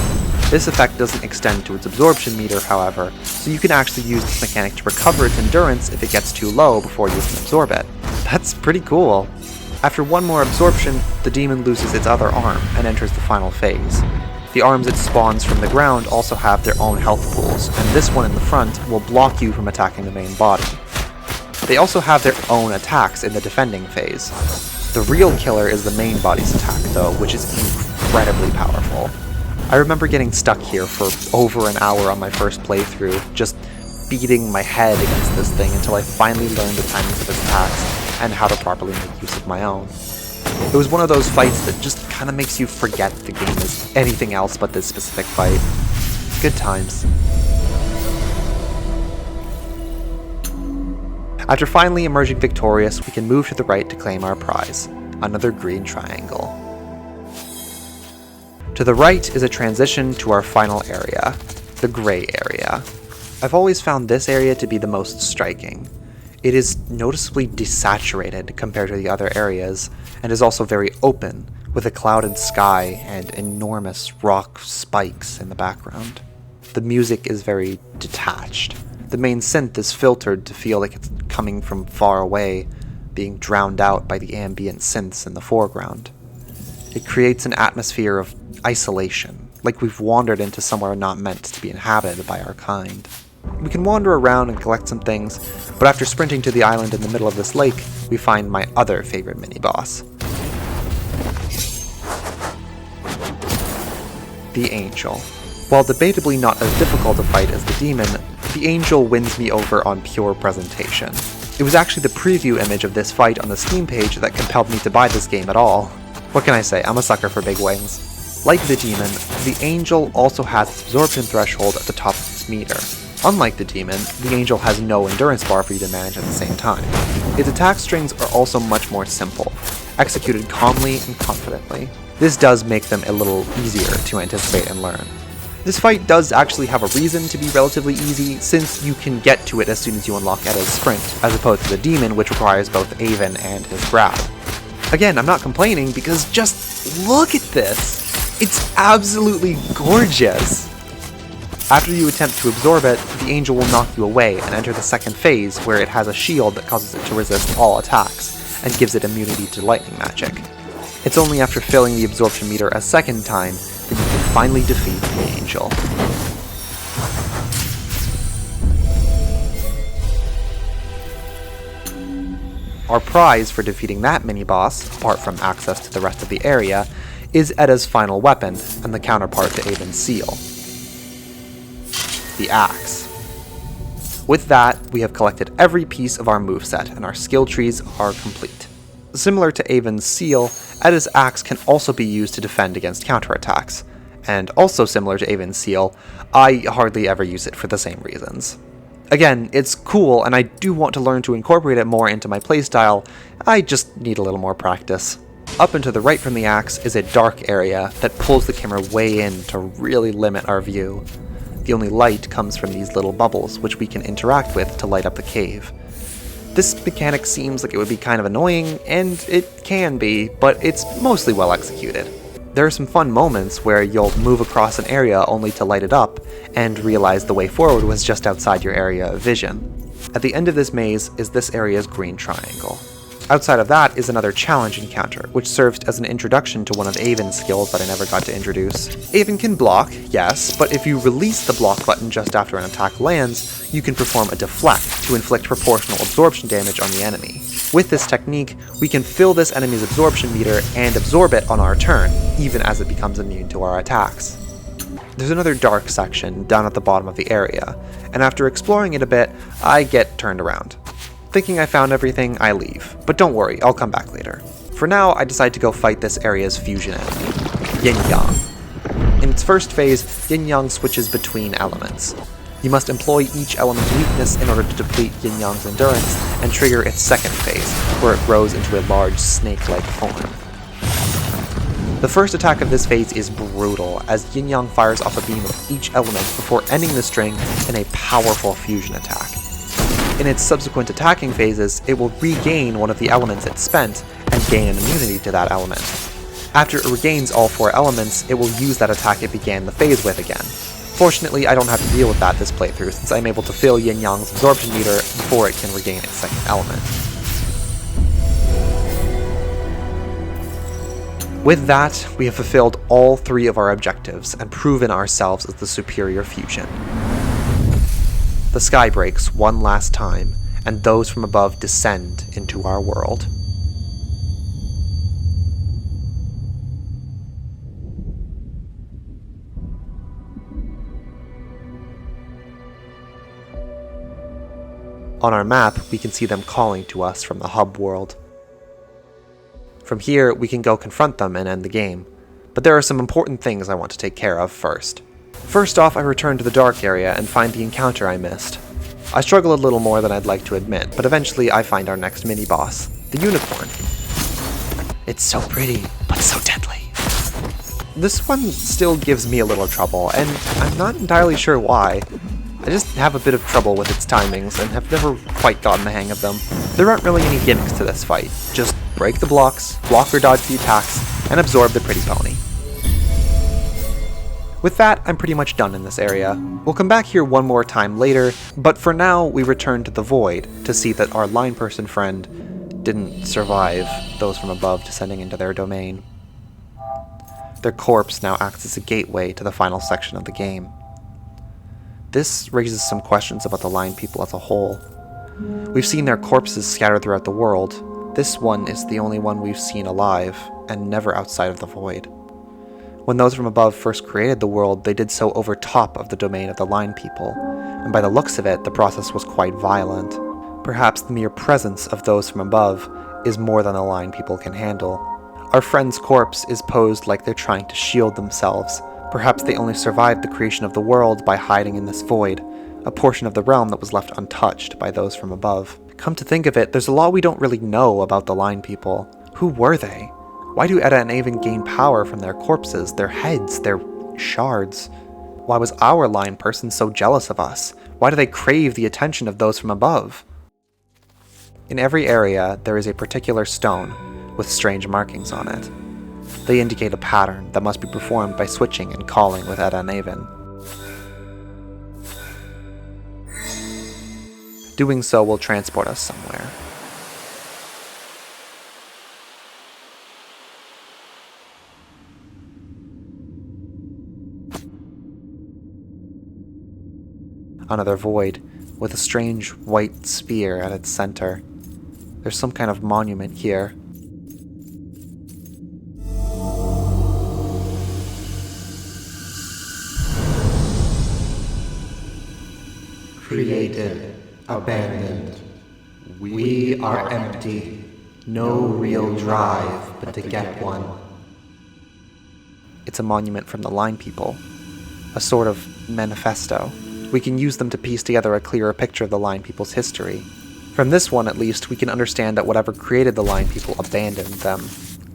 This effect doesn't extend to its absorption meter, however, so you can actually use this mechanic to recover its endurance if it gets too low before you can absorb it. That's pretty cool. After one more absorption, the demon loses its other arm and enters the final phase. The arms it spawns from the ground also have their own health pools, and this one in the front will block you from attacking the main body. They also have their own attacks in the defending phase. The real killer is the main body's attack though, which is incredibly powerful. I remember getting stuck here for over an hour on my first playthrough, just beating my head against this thing until I finally learned the timings of its attacks and how to properly make use of my own. It was one of those fights that just kind of makes you forget the game is anything else but this specific fight. Good times. After finally emerging victorious, we can move to the right to claim our prize, another green triangle. To the right is a transition to our final area, the gray area. I've always found this area to be the most striking. It is noticeably desaturated compared to the other areas, and is also very open, with a clouded sky and enormous rock spikes in the background. The music is very detached. The main synth is filtered to feel like it's coming from far away, being drowned out by the ambient synths in the foreground. It creates an atmosphere of isolation, like we've wandered into somewhere not meant to be inhabited by our kind. We can wander around and collect some things, but after sprinting to the island in the middle of this lake, we find my other favorite mini-boss. The Angel. While debatably not as difficult a fight as the demon, the Angel wins me over on pure presentation. It was actually the preview image of this fight on the Steam page that compelled me to buy this game at all. What can I say, I'm a sucker for big wings. Like the demon, the angel also has its absorption threshold at the top of its meter. Unlike the demon, the angel has no endurance bar for you to manage at the same time. Its attack strings are also much more simple, executed calmly and confidently. This does make them a little easier to anticipate and learn. This fight does actually have a reason to be relatively easy, since you can get to it as soon as you unlock Edda's sprint, as opposed to the demon, which requires both Aven and his grab. Again, I'm not complaining, because just look at this! It's absolutely gorgeous! After you attempt to absorb it, the angel will knock you away and enter the second phase, where it has a shield that causes it to resist all attacks, and gives it immunity to lightning magic. It's only after filling the absorption meter a second time that you can finally defeat the angel. Our prize for defeating that mini-boss, apart from access to the rest of the area, is Edda's final weapon, and the counterpart to Aven's seal. The axe. With that, we have collected every piece of our moveset, and our skill trees are complete. Similar to Aven's seal, Edda's axe can also be used to defend against counterattacks, and also similar to Aven's seal, I hardly ever use it for the same reasons. Again, it's cool, and I do want to learn to incorporate it more into my playstyle, I just need a little more practice. Up and to the right from the axe is a dark area that pulls the camera way in to really limit our view. The only light comes from these little bubbles, which we can interact with to light up the cave. This mechanic seems like it would be kind of annoying, and it can be, but it's mostly well executed. There are some fun moments where you'll move across an area only to light it up, and realize the way forward was just outside your area of vision. At the end of this maze is this area's green triangle. Outside of that is another challenge encounter, which serves as an introduction to one of Aven's skills that I never got to introduce. Aven can block, yes, but if you release the block button just after an attack lands, you can perform a deflect to inflict proportional absorption damage on the enemy. With this technique, we can fill this enemy's absorption meter and absorb it on our turn, even as it becomes immune to our attacks. There's another dark section down at the bottom of the area, and after exploring it a bit, I get turned around. Thinking I found everything, I leave, but don't worry, I'll come back later. For now, I decide to go fight this area's fusion enemy, Yin-Yang. In its first phase, Yin-Yang switches between elements. You must employ each element's weakness in order to deplete Yin-Yang's endurance and trigger its second phase, where it grows into a large snake-like form. The first attack of this phase is brutal, as Yin-Yang fires off a beam of each element before ending the string in a powerful fusion attack. In its subsequent attacking phases, it will regain one of the elements it spent and gain an immunity to that element. After it regains all 4 elements, it will use that attack it began the phase with again. Fortunately, I don't have to deal with that this playthrough, since I'm able to fill Yin-Yang's absorption meter before it can regain its second element. With that, we have fulfilled all 3 of our objectives and proven ourselves as the superior fusion. The sky breaks one last time, and those from above descend into our world. On our map, we can see them calling to us from the hub world. From here, we can go confront them and end the game, but there are some important things I want to take care of first. First off, I return to the dark area and find the encounter I missed. I struggle a little more than I'd like to admit, but eventually I find our next mini-boss, the unicorn. It's so pretty, but so deadly. This one still gives me a little trouble, and I'm not entirely sure why. I just have a bit of trouble with its timings and have never quite gotten the hang of them. There aren't really any gimmicks to this fight, just break the blocks, block or dodge the attacks, and absorb the pretty pony. With that, I'm pretty much done in this area. We'll come back here one more time later, but for now we return to the Void to see that our line person friend didn't survive those from above descending into their domain. Their corpse now acts as a gateway to the final section of the game. This raises some questions about the line people as a whole. We've seen their corpses scattered throughout the world. This one is the only one we've seen alive, and never outside of the Void. When those from above first created the world, they did so over top of the domain of the line people, and by the looks of it, the process was quite violent. Perhaps the mere presence of those from above is more than the line people can handle. Our friend's corpse is posed like they're trying to shield themselves. Perhaps they only survived the creation of the world by hiding in this void, a portion of the realm that was left untouched by those from above. Come to think of it, there's a lot we don't really know about the line people. Who were they? Why do Edda and Aven gain power from their corpses, their heads, their shards? Why was our line person so jealous of us? Why do they crave the attention of those from above? In every area, there is a particular stone with strange markings on it. They indicate a pattern that must be performed by switching and calling with Edda and Aven. Doing so will transport us somewhere. Another void, with a strange white sphere at its center. There's some kind of monument here. Created, abandoned. We are empty. No real drive but to get one. It's a monument from the line people. A sort of manifesto. We can use them to piece together a clearer picture of the line people's history. From this one, at least, we can understand that whatever created the line people abandoned them,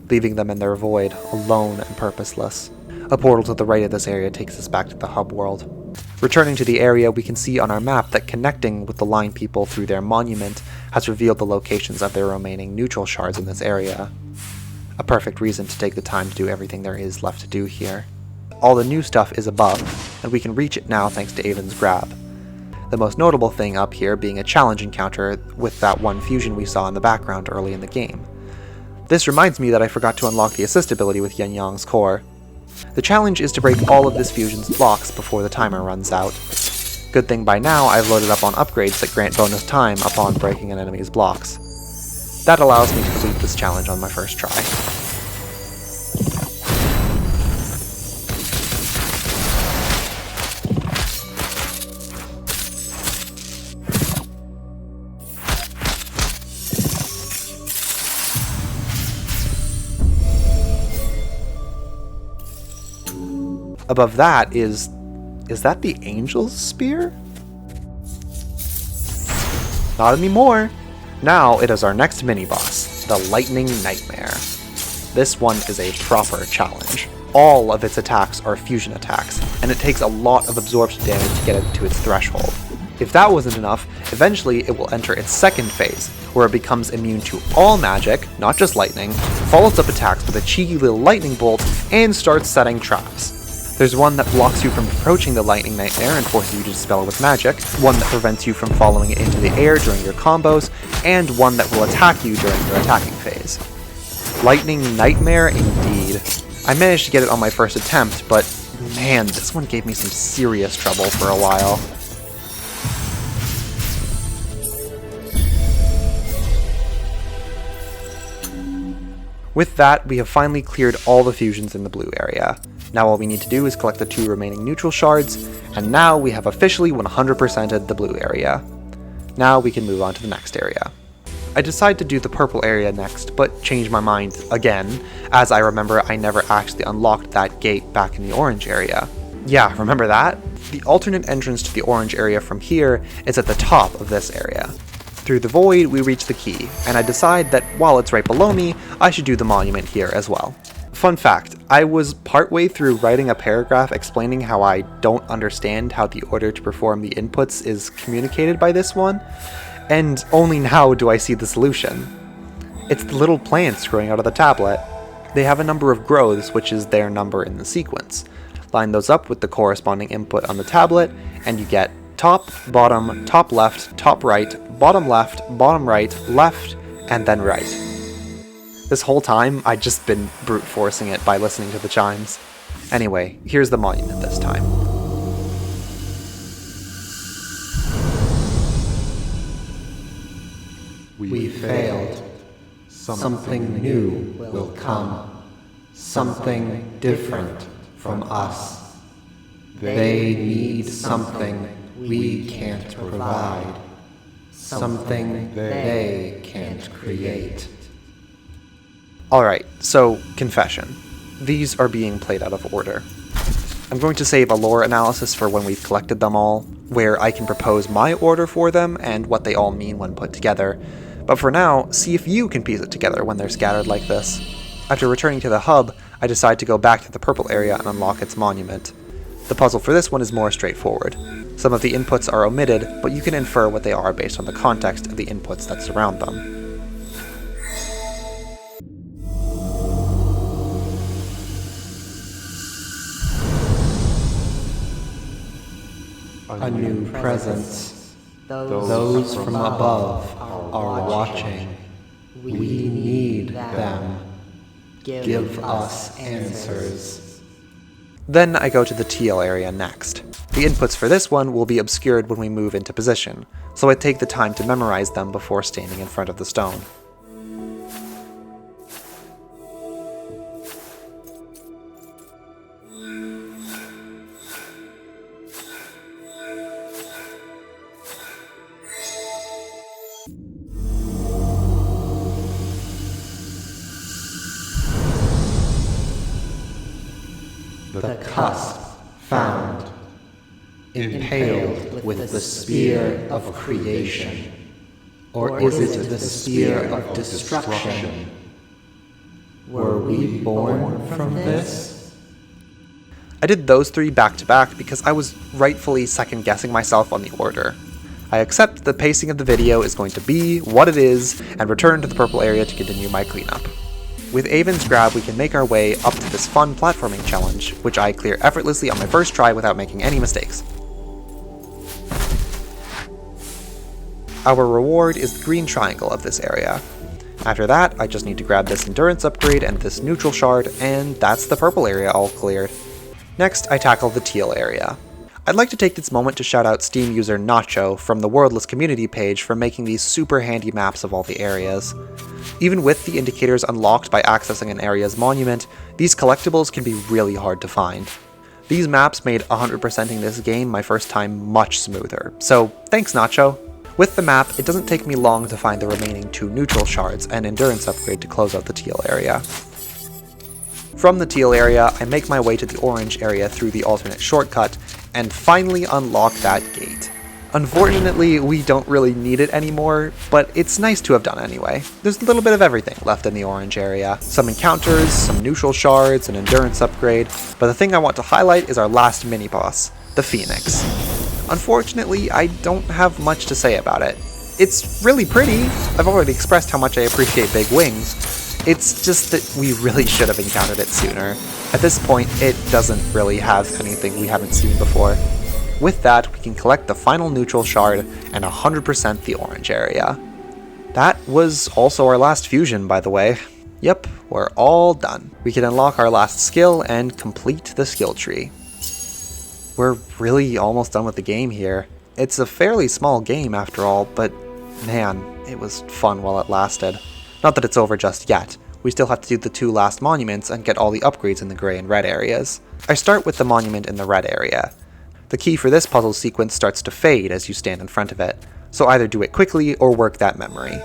leaving them in their void, alone and purposeless. A portal to the right of this area takes us back to the hub world. Returning to the area, we can see on our map that connecting with the line people through their monument has revealed the locations of their remaining neutral shards in this area. A perfect reason to take the time to do everything there is left to do here. All the new stuff is above, and we can reach it now thanks to Aven's grab. The most notable thing up here being a challenge encounter with that one fusion we saw in the background early in the game. This reminds me that I forgot to unlock the assist ability with Yin-Yang's core. The challenge is to break all of this fusion's blocks before the timer runs out. Good thing by now I've loaded up on upgrades that grant bonus time upon breaking an enemy's blocks. That allows me to complete this challenge on my first try. Above that is that the Angel's Spear? Not anymore. Now it is our next mini-boss, the Lightning Nightmare. This one is a proper challenge. All of its attacks are fusion attacks, and it takes a lot of absorption damage to get it to its threshold. If that wasn't enough, eventually it will enter its second phase, where it becomes immune to all magic, not just lightning, follows up attacks with a cheeky little lightning bolt, and starts setting traps. There's one that blocks you from approaching the Lightning Nightmare and forces you to dispel it with magic, one that prevents you from following it into the air during your combos, and one that will attack you during your attacking phase. Lightning Nightmare indeed. I managed to get it on my first attempt, but man, this one gave me some serious trouble for a while. With that, we have finally cleared all the fusions in the blue area. Now all we need to do is collect the 2 remaining neutral shards, and now we have officially 100%ed the blue area. Now we can move on to the next area. I decided to do the purple area next, but changed my mind again, as I remember I never actually unlocked that gate back in the orange area. Yeah, remember that? The alternate entrance to the orange area from here is at the top of this area. Through the void, we reach the key, and I decide that while it's right below me, I should do the monument here as well. Fun fact, I was partway through writing a paragraph explaining how I don't understand how the order to perform the inputs is communicated by this one, and only now do I see the solution. It's the little plants growing out of the tablet. They have a number of growths, which is their number in the sequence. Line those up with the corresponding input on the tablet, and you get top, bottom, top left, top right, bottom left, bottom right, left, and then right. This whole time, I'd just been brute forcing it by listening to the chimes. Anyway, here's the monument this time. We failed. Something new will come. Something different from us. They need something we can't provide. Something they can't create. Alright, so confession. These are being played out of order. I'm going to save a lore analysis for when we've collected them all, where I can propose my order for them and what they all mean when put together. But for now, see if you can piece it together when they're scattered like this. After returning to the hub, I decide to go back to the purple area and unlock its monument. The puzzle for this one is more straightforward. Some of the inputs are omitted, but you can infer what they are based on the context of the inputs that surround them. A new presence. Those from above are watching. We need them. Give us answers. Then I go to the Teal Area next. The inputs for this one will be obscured when we move into position, so I take the time to memorize them before standing in front of the stone. The cusp found, impaled with the spear of creation. Or is it the spear of destruction? Were we born from this? I did those three back to back because I was rightfully second-guessing myself on the order. I accept the pacing of the video is going to be what it is, and return to the purple area to continue my cleanup. With Aven's grab, we can make our way up to this fun platforming challenge, which I clear effortlessly on my first try without making any mistakes. Our reward is the green triangle of this area. After that, I just need to grab this endurance upgrade and this neutral shard, and that's the purple area all cleared. Next, I tackle the teal area. I'd like to take this moment to shout out Steam user Nacho from the Worldless community page for making these super handy maps of all the areas. Even with the indicators unlocked by accessing an area's monument, these collectibles can be really hard to find. These maps made 100%ing this game my first time much smoother, so thanks Nacho! With the map, it doesn't take me long to find the remaining 2 neutral shards and endurance upgrade to close out the teal area. From the teal area, I make my way to the orange area through the alternate shortcut, and finally unlock that gate. Unfortunately, we don't really need it anymore, but it's nice to have done anyway. There's a little bit of everything left in the orange area. Some encounters, some neutral shards, an endurance upgrade, but the thing I want to highlight is our last mini-boss, the Phoenix. Unfortunately, I don't have much to say about it. It's really pretty. I've already expressed how much I appreciate big wings. It's just that we really should have encountered it sooner. At this point, it doesn't really have anything we haven't seen before. With that, we can collect the final neutral shard and 100% the orange area. That was also our last fusion, by the way. Yep, we're all done. We can unlock our last skill and complete the skill tree. We're really almost done with the game here. It's a fairly small game after all, but man, it was fun while it lasted. Not that it's over just yet. We still have to do the 2 last monuments and get all the upgrades in the grey and red areas. I start with the monument in the red area. The key for this puzzle sequence starts to fade as you stand in front of it, so either do it quickly or work that memory.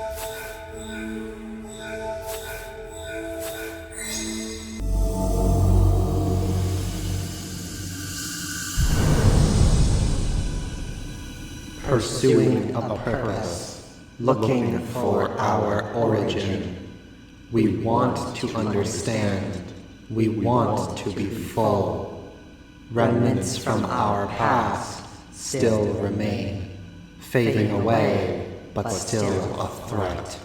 Pursuing a purpose, looking for our origin. We want to understand. We want to be full. Remnants from our past still remain, fading away, but still a threat.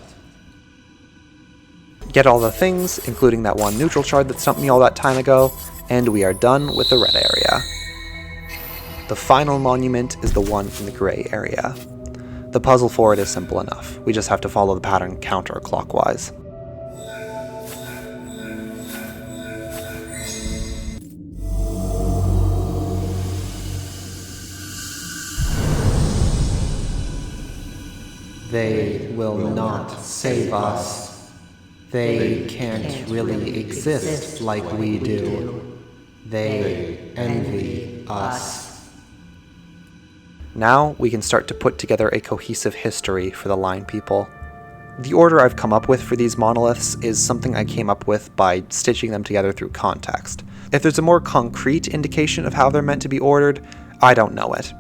Get all the things, including that 1 neutral shard that stumped me all that time ago, and we are done with the red area. The final monument is the one in the grey area. The puzzle for it is simple enough. We just have to follow the pattern counterclockwise. They will not save us. They can't really exist like we do. They envy us. Now we can start to put together a cohesive history for the Line People. The order I've come up with for these monoliths is something I came up with by stitching them together through context. If there's a more concrete indication of how they're meant to be ordered, I don't know it.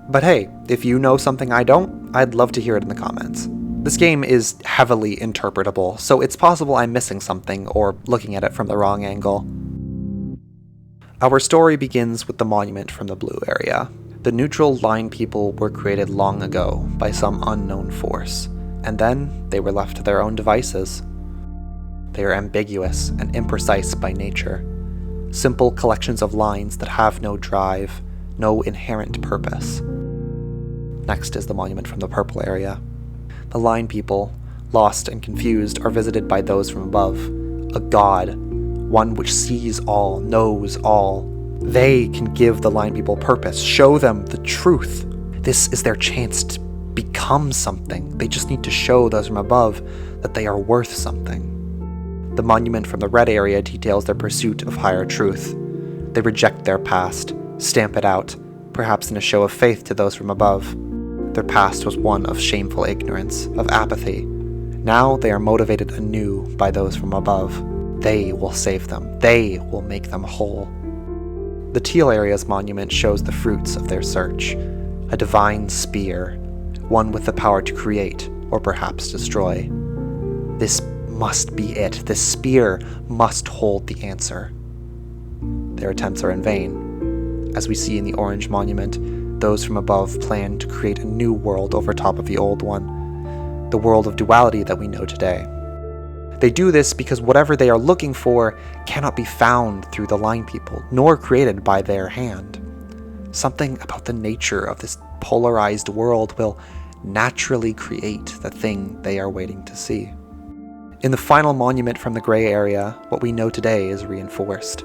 But hey, if you know something I don't, I'd love to hear it in the comments. This game is heavily interpretable, so it's possible I'm missing something or looking at it from the wrong angle. Our story begins with the monument from the Blue Area. The neutral Line People were created long ago by some unknown force, and then they were left to their own devices. They are ambiguous and imprecise by nature, simple collections of lines that have no drive, no inherent purpose. Next is the monument from the Purple Area. The Line People, lost and confused, are visited by those from above, a god, one which sees all, knows all. They can give the Line People purpose, show them the truth. This is their chance to become something. They just need to show those from above that they are worth something. The monument from the Red Area details their pursuit of higher truth. They reject their past, stamp it out, perhaps in a show of faith to those from above. Their past was one of shameful ignorance, of apathy. Now they are motivated anew by those from above. They will save them. They will make them whole. The Teal Area's monument shows the fruits of their search. A divine spear, one with the power to create, or perhaps destroy. This must be it. This spear must hold the answer. Their attempts are in vain. As we see in the orange monument, those from above plan to create a new world over top of the old one, the world of duality that we know today. They do this because whatever they are looking for cannot be found through the Line People, nor created by their hand. Something about the nature of this polarized world will naturally create the thing they are waiting to see. In the final monument from the Gray Area, what we know today is reinforced.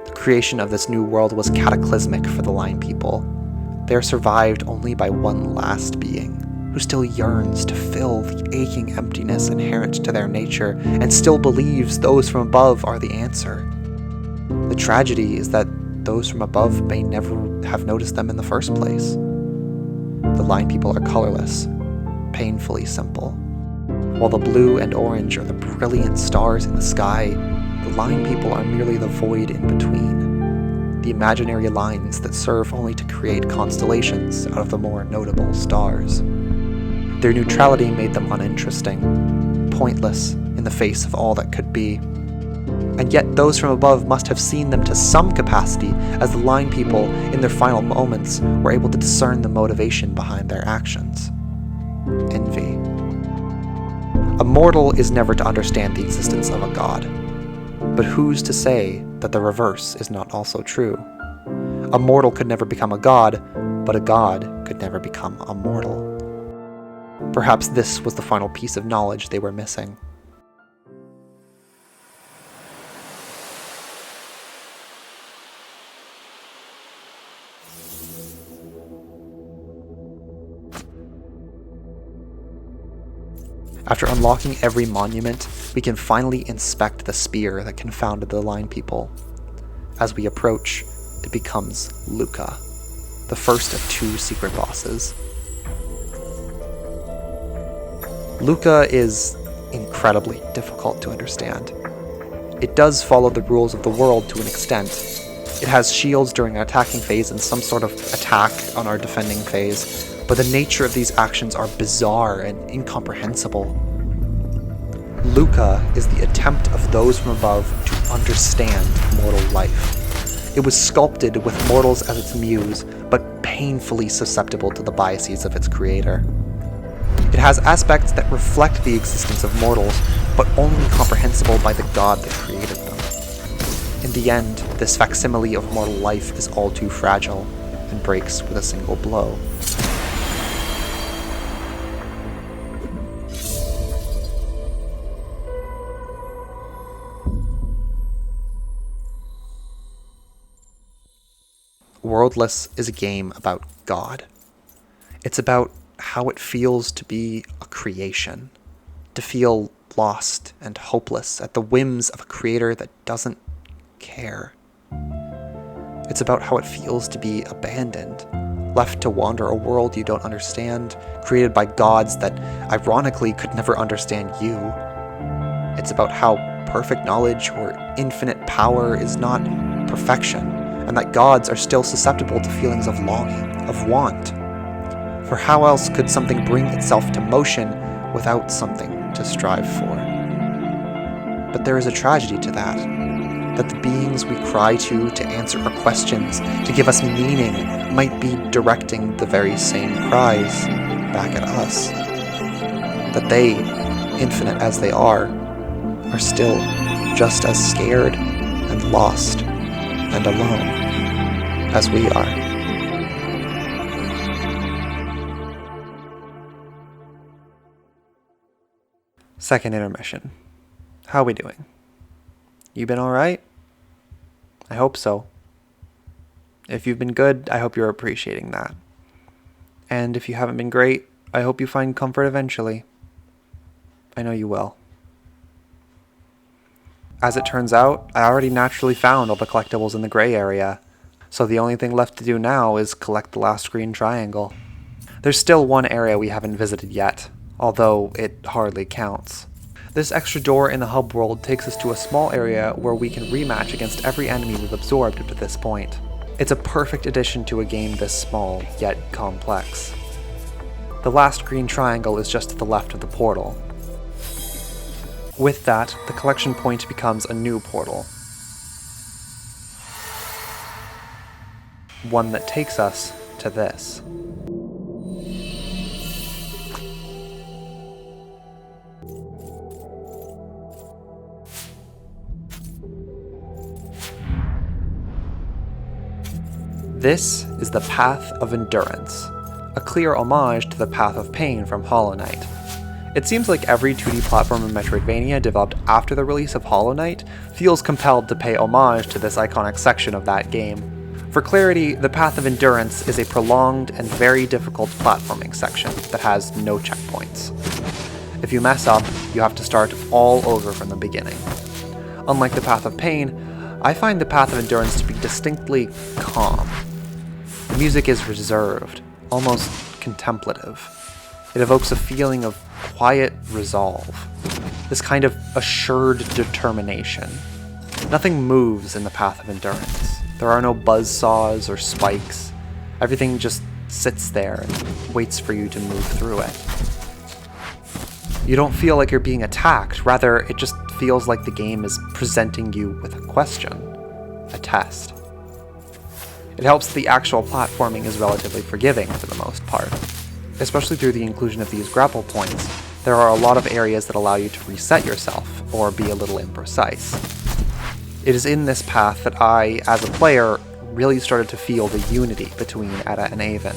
The creation of this new world was cataclysmic for the Line People. They are survived only by one last being, who still yearns to fill the aching emptiness inherent to their nature, and still believes those from above are the answer. The tragedy is that those from above may never have noticed them in the first place. The Line People are colorless, painfully simple. While the blue and orange are the brilliant stars in the sky, the Line People are merely the void in between. The imaginary lines that serve only to create constellations out of the more notable stars. Their neutrality made them uninteresting, pointless in the face of all that could be. And yet those from above must have seen them to some capacity, as the Line People, in their final moments, were able to discern the motivation behind their actions. Envy. A mortal is never to understand the existence of a god. But who's to say that the reverse is not also true? A mortal could never become a god, but a god could never become a mortal. Perhaps this was the final piece of knowledge they were missing. After unlocking every monument, we can finally inspect the spear that confounded the Line People. As we approach, it becomes LUCA, the first of two secret bosses. LUCA is incredibly difficult to understand. It does follow the rules of the world to an extent. It has shields during our attacking phase and some sort of attack on our defending phase, but the nature of these actions are bizarre and incomprehensible. LUCA is the attempt of those from above to understand mortal life. It was sculpted with mortals as its muse, but painfully susceptible to the biases of its creator. It has aspects that reflect the existence of mortals, but only comprehensible by the god that created them. In the end, this facsimile of mortal life is all too fragile, and breaks with a single blow. Worldless is a game about God. It's about how it feels to be a creation, to feel lost and hopeless at the whims of a creator that doesn't care. It's about how it feels to be abandoned, left to wander a world you don't understand, created by gods that ironically could never understand you. It's about how perfect knowledge or infinite power is not perfection, and that gods are still susceptible to feelings of longing, of want. For how else could something bring itself to motion without something to strive for? But there is a tragedy to that the beings we cry to answer our questions, to give us meaning, might be directing the very same cries back at us. That they, infinite as they are still just as scared and lost and alone as we are. Second intermission. How we doing? You been alright? I hope so. If you've been good, I hope you're appreciating that. And if you haven't been great, I hope you find comfort eventually. I know you will. As it turns out, I already naturally found all the collectibles in the gray area, so the only thing left to do now is collect the last green triangle. There's still one area we haven't visited yet, although it hardly counts. This extra door in the hub world takes us to a small area where we can rematch against every enemy we've absorbed up to this point. It's a perfect addition to a game this small, yet complex. The last green triangle is just to the left of the portal. With that, the collection point becomes a new portal. One that takes us to this. This is the Path of Endurance, a clear homage to the Path of Pain from Hollow Knight. It seems like every 2D platform in Metroidvania developed after the release of Hollow Knight feels compelled to pay homage to this iconic section of that game. For clarity, the Path of Endurance is a prolonged and very difficult platforming section that has no checkpoints. If you mess up, you have to start all over from the beginning. Unlike the Path of Pain, I find the Path of Endurance to be distinctly calm. The music is reserved, almost contemplative. It evokes a feeling of quiet resolve, this kind of assured determination. Nothing moves in the Path of Endurance. There are no buzzsaws or spikes. Everything just sits there and waits for you to move through it. You don't feel like you're being attacked, rather it just feels like the game is presenting you with a question, a test. It helps that the actual platforming is relatively forgiving for the most part. Especially through the inclusion of these grapple points, there are a lot of areas that allow you to reset yourself, or be a little imprecise. It is in this path that I, as a player, really started to feel the unity between Edda and Aven.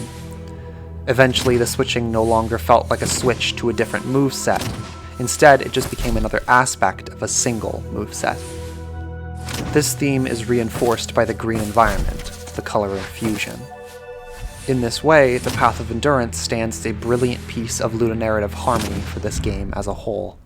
Eventually, the switching no longer felt like a switch to a different moveset. Instead, it just became another aspect of a single moveset. This theme is reinforced by the green environment, the color of fusion. In this way, the Path of Endurance stands as a brilliant piece of ludonarrative harmony for this game as a whole.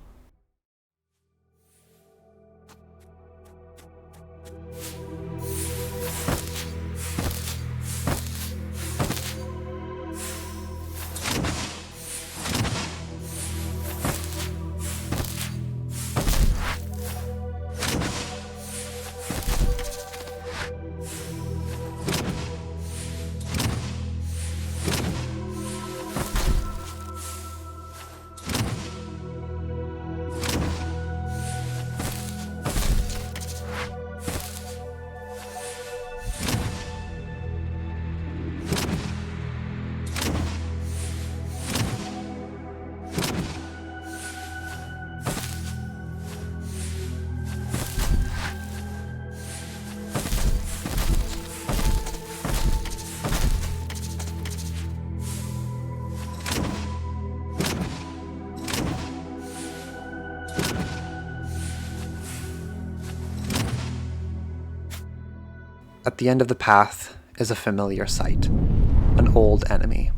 At the end of the path is a familiar sight, an old enemy.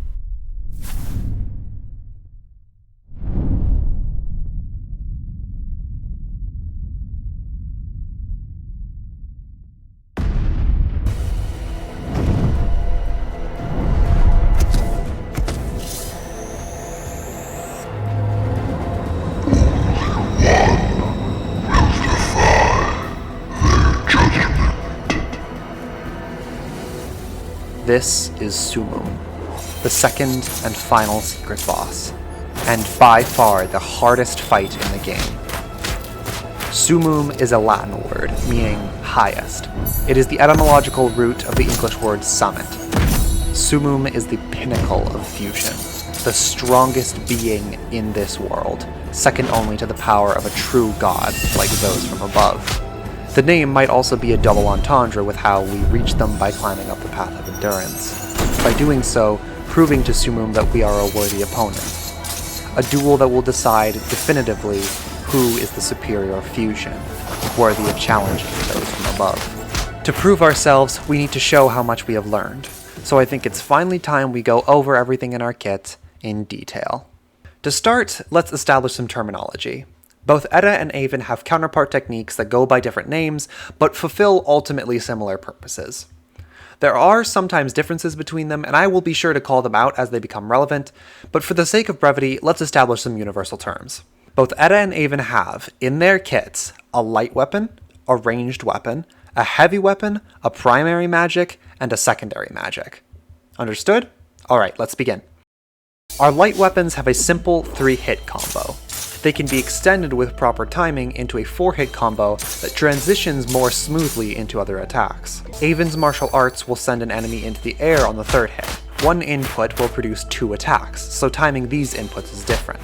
This is Summum, the second and final secret boss, and by far the hardest fight in the game. Summum is a Latin word meaning highest. It is the etymological root of the English word summit. Summum is the pinnacle of fusion, the strongest being in this world, second only to the power of a true god like those from above. The name might also be a double entendre with how we reach them by climbing up the path of endurance. By doing so, proving to Summum that we are a worthy opponent. A duel that will decide definitively who is the superior fusion, worthy of challenging those from above. To prove ourselves, we need to show how much we have learned, so I think it's finally time we go over everything in our kit in detail. To start, let's establish some terminology. Both Edda and Aven have counterpart techniques that go by different names, but fulfill ultimately similar purposes. There are sometimes differences between them, and I will be sure to call them out as they become relevant, but for the sake of brevity, let's establish some universal terms. Both Edda and Aven have, in their kits, a light weapon, a ranged weapon, a heavy weapon, a primary magic, and a secondary magic. Understood? Alright, let's begin. Our light weapons have a simple 3-hit combo. They can be extended with proper timing into a 4-hit combo that transitions more smoothly into other attacks. Aven's martial arts will send an enemy into the air on the 3rd hit. One input will produce 2 attacks, so timing these inputs is different.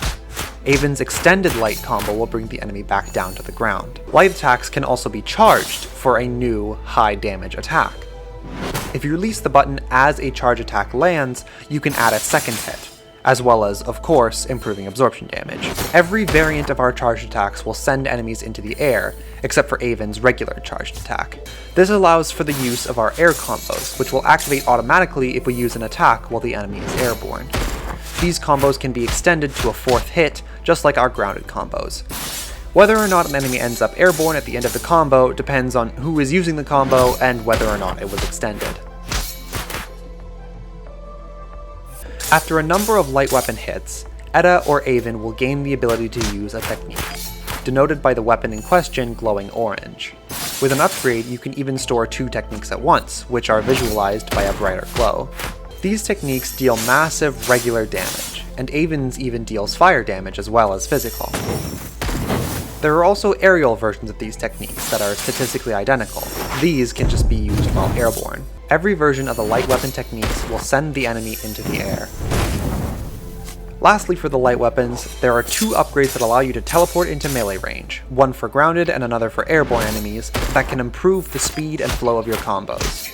Aven's extended light combo will bring the enemy back down to the ground. Light attacks can also be charged for a new high damage attack. If you release the button as a charge attack lands, you can add a 2nd hit, as well as, of course, improving absorption damage. Every variant of our charged attacks will send enemies into the air, except for Aven's regular charged attack. This allows for the use of our air combos, which will activate automatically if we use an attack while the enemy is airborne. These combos can be extended to a 4th hit, just like our grounded combos. Whether or not an enemy ends up airborne at the end of the combo depends on who is using the combo and whether or not it was extended. After a number of light weapon hits, Edda or Aven will gain the ability to use a technique, denoted by the weapon in question glowing orange. With an upgrade, you can even store 2 techniques at once, which are visualized by a brighter glow. These techniques deal massive regular damage, and Aven's even deals fire damage as well as physical. There are also aerial versions of these techniques that are statistically identical. These can just be used while airborne. Every version of the light weapon techniques will send the enemy into the air. Lastly, for the light weapons, there are 2 upgrades that allow you to teleport into melee range, one for grounded and another for airborne enemies, that can improve the speed and flow of your combos.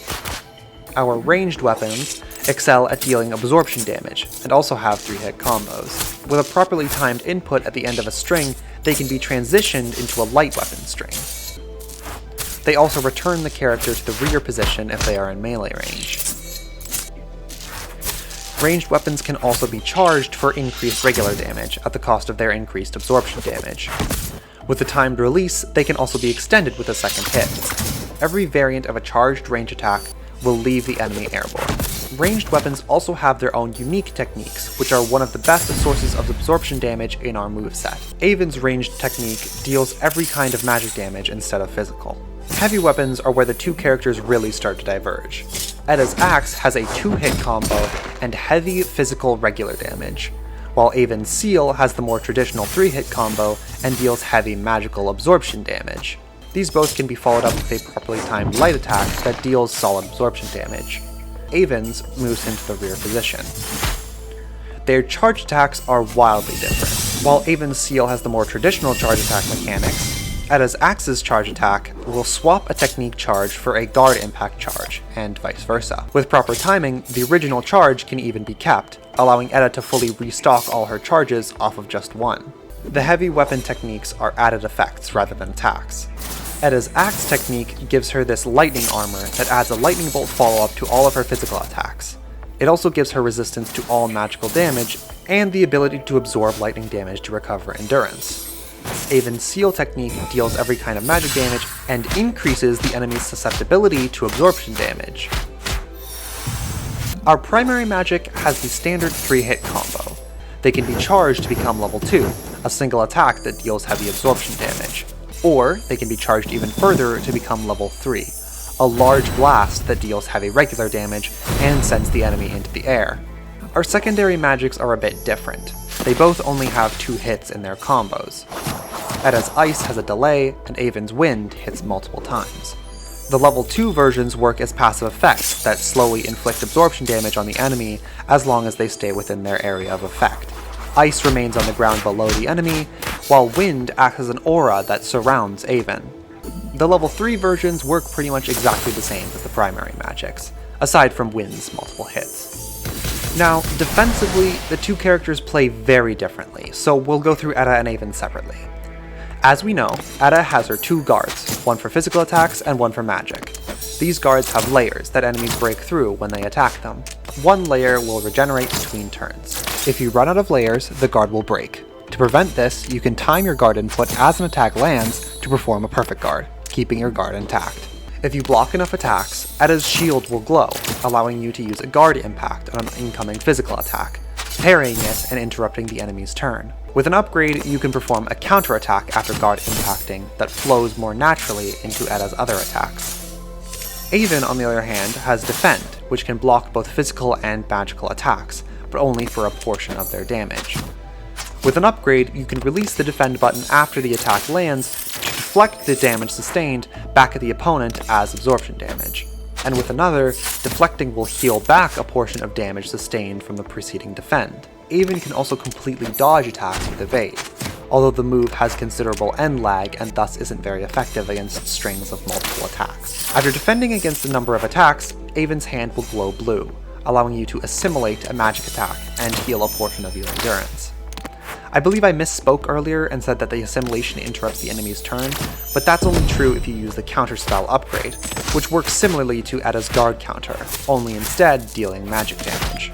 Our ranged weapons excel at dealing absorption damage, and also have 3-hit combos. With a properly timed input at the end of a string, they can be transitioned into a light weapon string. They also return the character to the rear position if they are in melee range. Ranged weapons can also be charged for increased regular damage at the cost of their increased absorption damage. With the timed release, they can also be extended with a 2nd hit. Every variant of a charged range attack will leave the enemy airborne. Ranged weapons also have their own unique techniques, which are one of the best sources of absorption damage in our moveset. Aven's ranged technique deals every kind of magic damage instead of physical. Heavy weapons are where the 2 characters really start to diverge. Edda's axe has a 2-hit combo and heavy physical regular damage, while Aven's seal has the more traditional 3-hit combo and deals heavy magical absorption damage. These both can be followed up with a properly timed light attack that deals solid absorption damage. Aven's moves into the rear position. Their charge attacks are wildly different. While Aven's seal has the more traditional charge attack mechanics, Edda's axe's charge attack will swap a technique charge for a guard impact charge, and vice versa. With proper timing, the original charge can even be kept, allowing Edda to fully restock all her charges off of just one. The heavy weapon techniques are added effects rather than attacks. Edda's axe technique gives her this lightning armor that adds a lightning bolt follow-up to all of her physical attacks. It also gives her resistance to all magical damage, and the ability to absorb lightning damage to recover endurance. Aven's seal technique deals every kind of magic damage, and increases the enemy's susceptibility to absorption damage. Our primary magic has the standard 3-hit combo. They can be charged to become level 2, a single attack that deals heavy absorption damage. Or they can be charged even further to become level 3, a large blast that deals heavy regular damage and sends the enemy into the air. Our secondary magics are a bit different. They both only have 2 hits in their combos. Edda's Ice has a delay, and Aven's Wind hits multiple times. The level 2 versions work as passive effects that slowly inflict absorption damage on the enemy as long as they stay within their area of effect. Ice remains on the ground below the enemy, while Wind acts as an aura that surrounds Aven. The level 3 versions work pretty much exactly the same as the primary magics, aside from Wind's multiple hits. Now, defensively, the 2 characters play very differently, so we'll go through Edda and Aven separately. As we know, Edda has her 2 guards, one for physical attacks and one for magic. These guards have layers that enemies break through when they attack them. One layer will regenerate between turns. If you run out of layers, the guard will break. To prevent this, you can time your guard input as an attack lands to perform a perfect guard, keeping your guard intact. If you block enough attacks, Edda's shield will glow, allowing you to use a guard impact on an incoming physical attack, parrying it and interrupting the enemy's turn. With an upgrade, you can perform a counterattack after guard impacting that flows more naturally into Edda's other attacks. Aven, on the other hand, has Defend, which can block both physical and magical attacks, but only for a portion of their damage. With an upgrade, you can release the Defend button after the attack lands to deflect the damage sustained back at the opponent as absorption damage. And with another, deflecting will heal back a portion of damage sustained from the preceding Defend. Aven can also completely dodge attacks with Evade, although the move has considerable end lag and thus isn't very effective against strings of multiple attacks. After defending against a number of attacks, Aven's hand will glow blue, allowing you to assimilate a magic attack and heal a portion of your endurance. I believe I misspoke earlier and said that the assimilation interrupts the enemy's turn, but that's only true if you use the counterspell upgrade, which works similarly to Edda's guard counter, only instead dealing magic damage.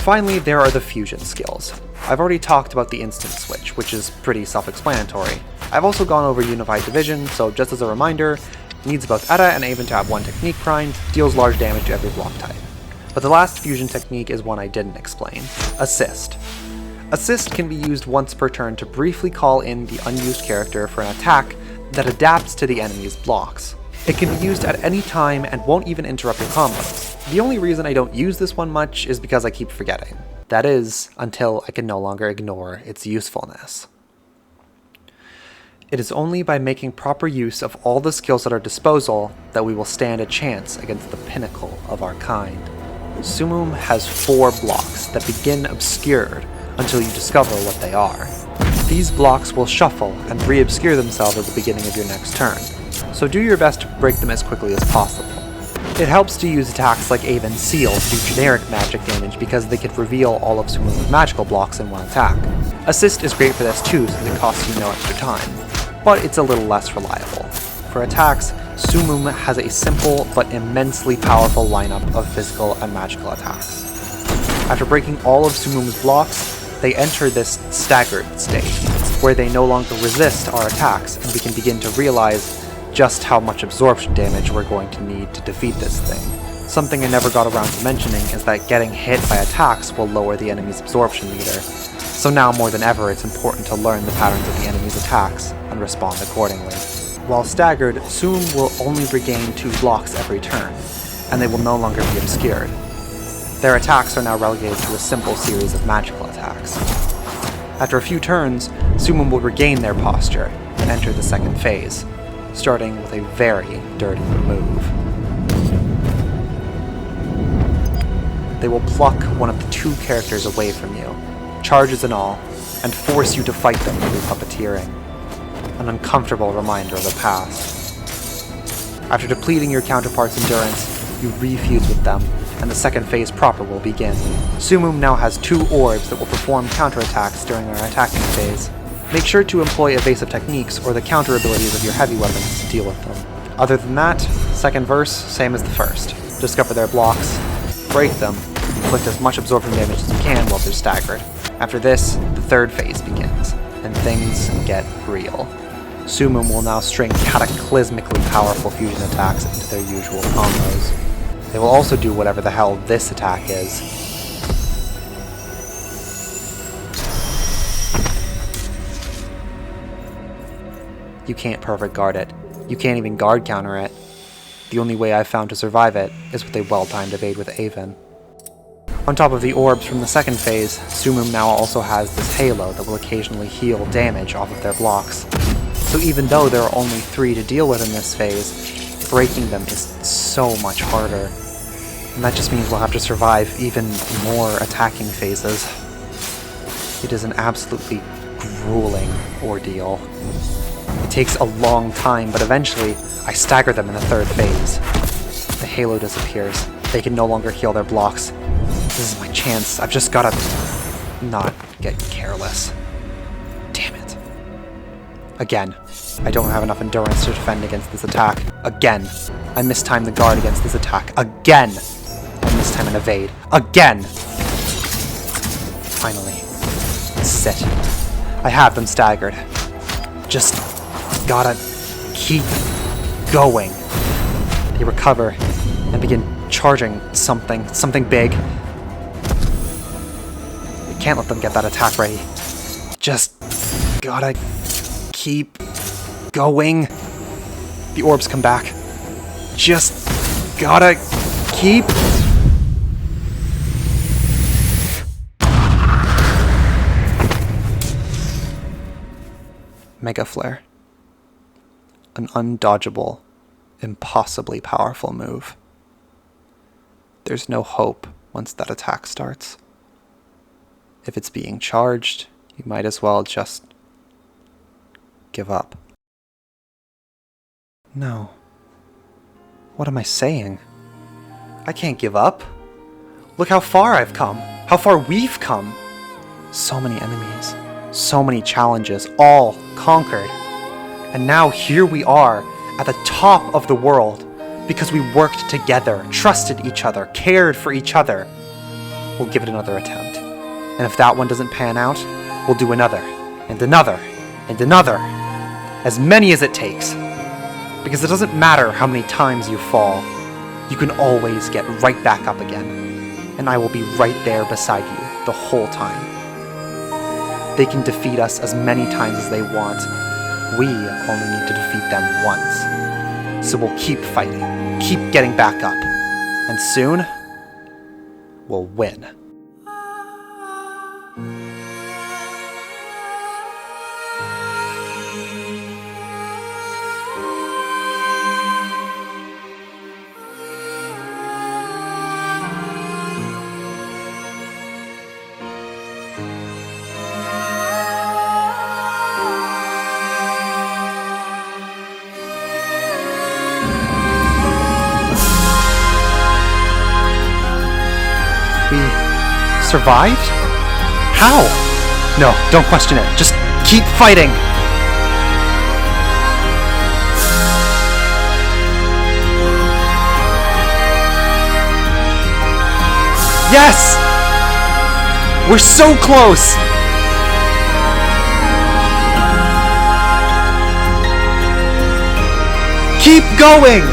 Finally, there are the fusion skills. I've already talked about the instant switch, which is pretty self-explanatory. I've also gone over Unified Division, so just as a reminder, it needs both Edda and Aven to have 1 technique primed, deals large damage to every block type. But the last fusion technique is one I didn't explain: Assist. Assist can be used once per turn to briefly call in the unused character for an attack that adapts to the enemy's blocks. It can be used at any time and won't even interrupt your combos. The only reason I don't use this one much is because I keep forgetting. That is, until I can no longer ignore its usefulness. It is only by making proper use of all the skills at our disposal that we will stand a chance against the pinnacle of our kind. Summum has 4 blocks that begin obscured until you discover what they are. These blocks will shuffle and re-obscure themselves at the beginning of your next turn, so do your best to break them as quickly as possible. It helps to use attacks like Aven's Seal to do generic magic damage because they can reveal all of Summum's magical blocks in one attack. Assist is great for this too since it costs you no extra time, but it's a little less reliable. For attacks, Summum has a simple but immensely powerful lineup of physical and magical attacks. After breaking all of Summum's blocks, they enter this staggered state, where they no longer resist our attacks and we can begin to realize just how much absorption damage we're going to need to defeat this thing. Something I never got around to mentioning is that getting hit by attacks will lower the enemy's absorption meter, so now more than ever it's important to learn the patterns of the enemy's attacks and respond accordingly. While staggered, Summum will only regain 2 blocks every turn, and they will no longer be obscured. Their attacks are now relegated to a simple series of magical attacks. After a few turns, Summum will regain their posture and enter the second phase, starting with a very dirty move. They will pluck one of the 2 characters away from you, charges and all, and force you to fight them through puppeteering. An uncomfortable reminder of the past. After depleting your counterpart's endurance, you refuse with them, and the second phase proper will begin. Summum now has 2 orbs that will perform counterattacks during our attacking phase. Make sure to employ evasive techniques or the counter abilities of your heavy weapons to deal with them. Other than that, second verse, same as the first. Discover their blocks, break them, inflict as much absorption damage as you can while they're staggered. After this, the third phase begins, and things get real. Summum will now string cataclysmically powerful fusion attacks into their usual combos. They will also do whatever the hell this attack is. You can't perfect guard it. You can't even guard counter it. The only way I've found to survive it is with a well-timed evade with Aven. On top of the orbs from the second phase, Summum now also has this halo that will occasionally heal damage off of their blocks. So even though there are only 3 to deal with in this phase, breaking them is so much harder. And that just means we'll have to survive even more attacking phases. It is an absolutely grueling ordeal. It takes a long time, but eventually I stagger them in the 3rd phase. The halo disappears. They can no longer heal their blocks. This is my chance. I've just gotta not get careless. Damn it. Again, I don't have enough endurance to defend against this attack. Again, I mistimed the guard against this attack. Again, I mistime an evade. Again! Finally. This is it. I have them staggered. Just gotta keep going. They recover and begin charging something big. We can't let them get that attack ready. Just gotta keep going. The orbs come back. Just gotta keep... Mega Flare. An undodgeable, impossibly powerful move. There's no hope once that attack starts. If it's being charged, you might as well just give up. No. What am I saying? I can't give up. Look how far I've come. How far we've come. So many enemies. So many challenges, all conquered. And now here we are, at the top of the world, because we worked together, trusted each other, cared for each other. We'll give it another attempt. And if that one doesn't pan out, we'll do another, and another, and another. As many as it takes. Because it doesn't matter how many times you fall, you can always get right back up again. And I will be right there beside you the whole time. They can defeat us as many times as they want. We only need to defeat them once. So we'll keep fighting, keep getting back up, and soon, we'll win. Survived? How? No, don't question it. Just keep fighting! Yes! We're so close! Keep going!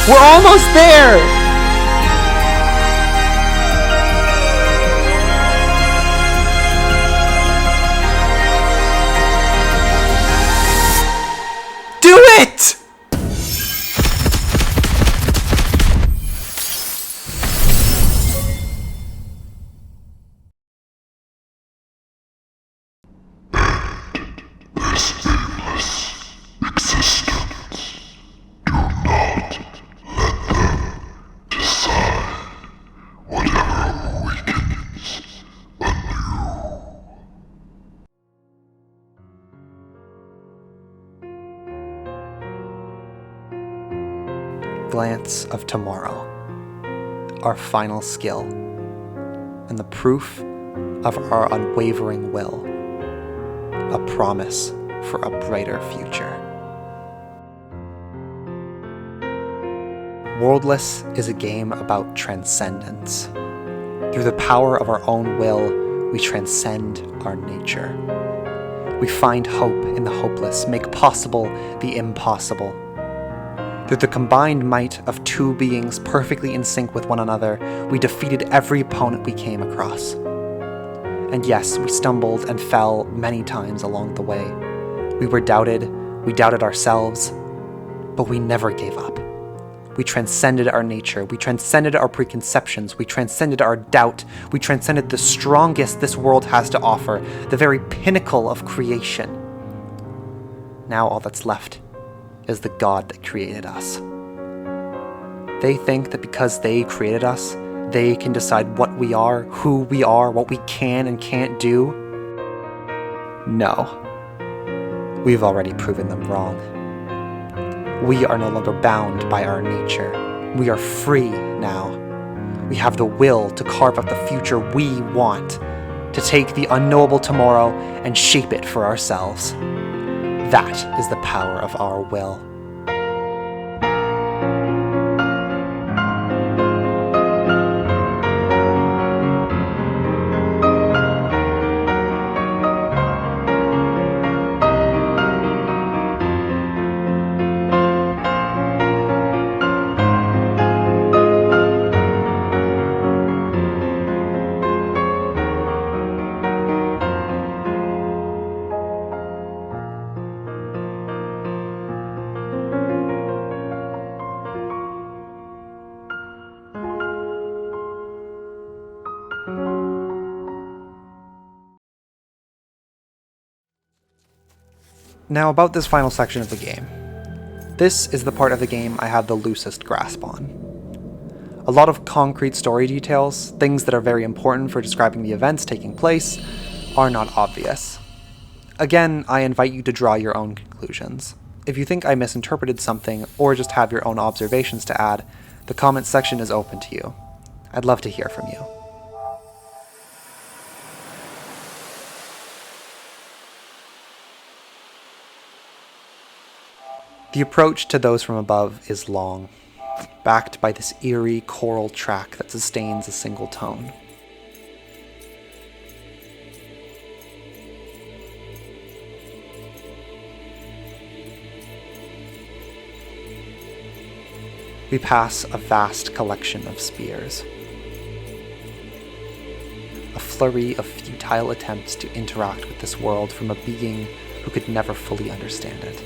We're almost there! Do it! This nameless existence. Do not let them decide whatever awakens anew. Glance of tomorrow. Our final skill. And the proof of our unwavering will. A promise for a brighter future. Worldless is a game about transcendence. Through the power of our own will, we transcend our nature. We find hope in the hopeless, make possible the impossible. Through the combined might of two beings perfectly in sync with one another, we defeated every opponent we came across. And yes, we stumbled and fell many times along the way. We doubted ourselves, but we never gave up. We transcended our nature, we transcended our preconceptions, we transcended our doubt, we transcended the strongest this world has to offer, the very pinnacle of creation. Now all that's left is the God that created us. They think that because they created us, they can decide what we are, who we are, what we can and can't do. No. We've already proven them wrong. We are no longer bound by our nature. We are free now. We have the will to carve out the future we want, to take the unknowable tomorrow and shape it for ourselves. That is the power of our will. Now about this final section of the game. This is the part of the game I have the loosest grasp on. A lot of concrete story details, things that are very important for describing the events taking place, are not obvious. Again, I invite you to draw your own conclusions. If you think I misinterpreted something, or just have your own observations to add, the comments section is open to you. I'd love to hear from you. The approach to Those From Above is long, backed by this eerie choral track that sustains a single tone. We pass a vast collection of spears. A flurry of futile attempts to interact with this world from a being who could never fully understand it.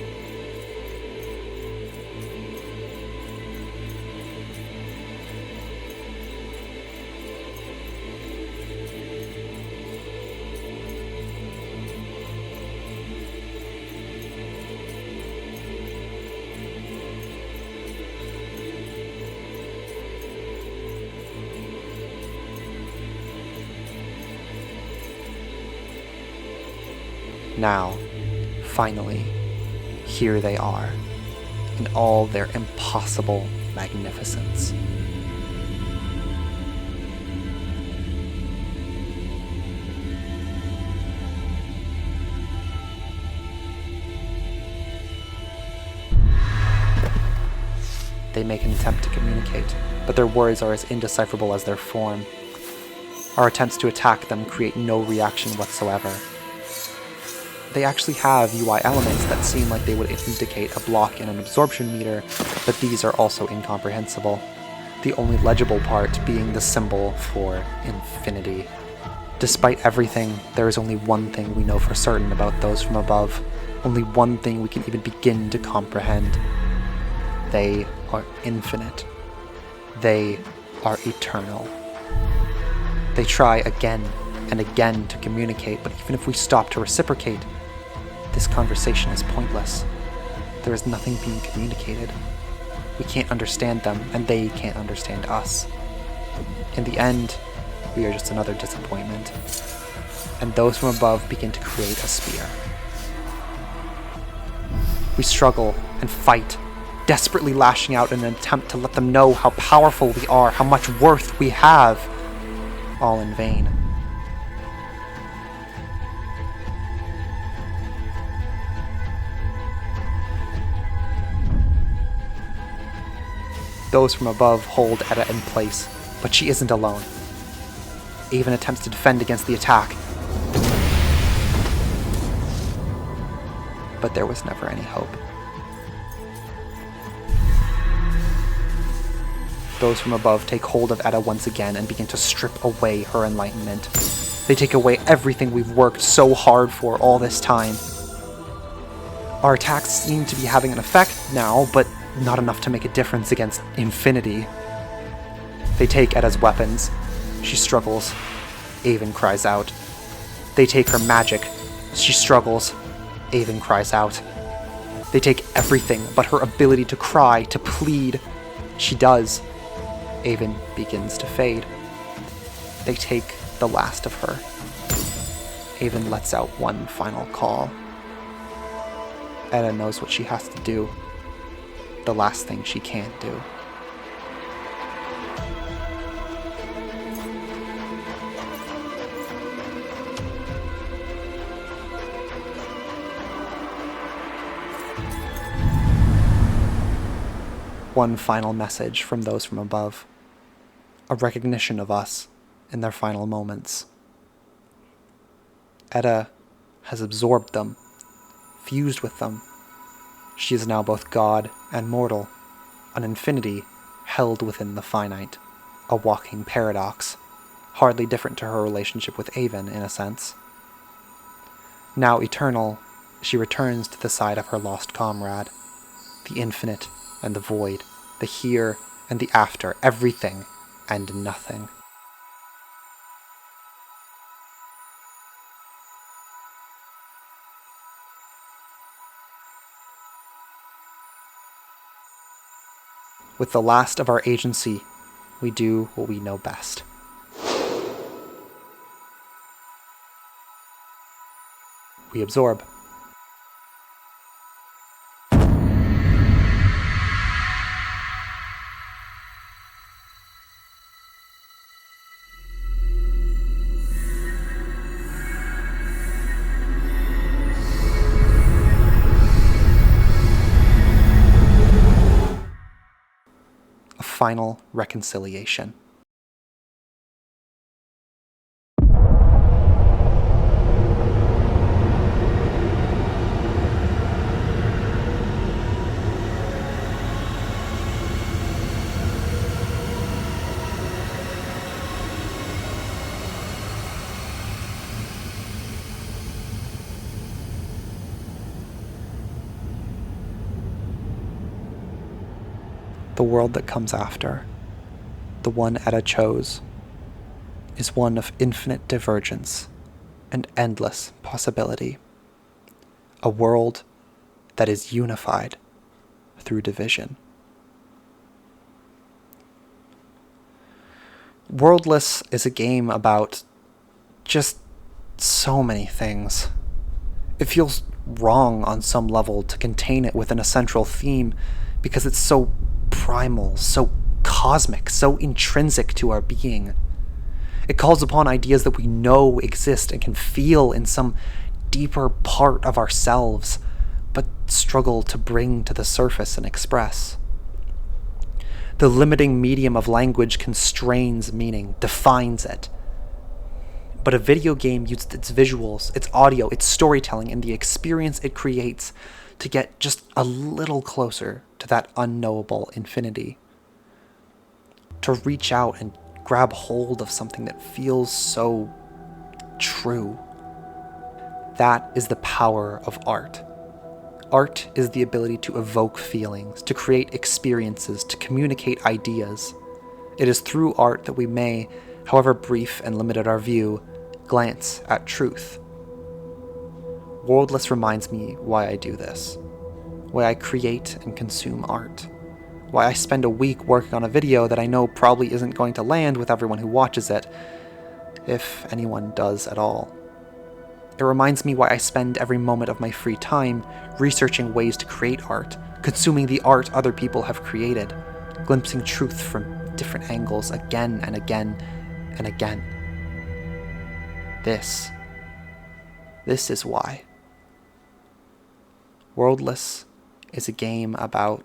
Now, finally, here they are, in all their impossible magnificence. They make an attempt to communicate, but their words are as indecipherable as their form. Our attempts to attack them create no reaction whatsoever. They actually have UI elements that seem like they would indicate a block in an absorption meter, but these are also incomprehensible. The only legible part being the symbol for infinity. Despite everything, there is only one thing we know for certain about Those From Above. Only one thing we can even begin to comprehend. They are infinite. They are eternal. They try again and again to communicate, but even if we stop to reciprocate, this conversation is pointless. There is nothing being communicated. We can't understand them, and they can't understand us. In the end, we are just another disappointment. And Those From Above begin to create a spear. We struggle and fight, desperately lashing out in an attempt to let them know how powerful we are, how much worth we have, all in vain. Those From Above hold Edda in place, but she isn't alone. Aven attempts to defend against the attack, but there was never any hope. Those From Above take hold of Edda once again and begin to strip away her enlightenment. They take away everything we've worked so hard for all this time. Our attacks seem to be having an effect now, but not enough to make a difference against infinity. They take Edda's weapons. She struggles. Aven cries out. They take her magic. She struggles. Aven cries out. They take everything but her ability to cry, to plead. She does. Aven begins to fade. They take the last of her. Aven lets out one final call. Edda knows what she has to do. The last thing she can't do. One final message from those from above. A recognition of us in their final moments. Edda has absorbed them, fused with them. She is now both God and mortal, an infinity held within the finite, a walking paradox, hardly different to her relationship with Aven in a sense. Now eternal, she returns to the side of her lost comrade, the infinite and the void, the here and the after, everything and nothing. With the last of our agency, we do what we know best. We absorb. A final reconciliation. The world that comes after, the one Edda chose, is one of infinite divergence and endless possibility. A world that is unified through division. Worldless is a game about just so many things. It feels wrong on some level to contain it within a central theme because it's so primal, so cosmic, so intrinsic to our being. It calls upon ideas that we know exist and can feel in some deeper part of ourselves, but struggle to bring to the surface and express. The limiting medium of language constrains meaning, defines it. But a video game uses its visuals, its audio, its storytelling, and the experience it creates to get just a little closer to that unknowable infinity. To reach out and grab hold of something that feels so true. That is the power of art. Art is the ability to evoke feelings, to create experiences, to communicate ideas. It is through art that we may, however brief and limited our view, glance at truth. Worldless reminds me why I do this, why I create and consume art, why I spend a week working on a video that I know probably isn't going to land with everyone who watches it, if anyone does at all. It reminds me why I spend every moment of my free time researching ways to create art, consuming the art other people have created, glimpsing truth from different angles again and again and again. This is why. Worldless is a game about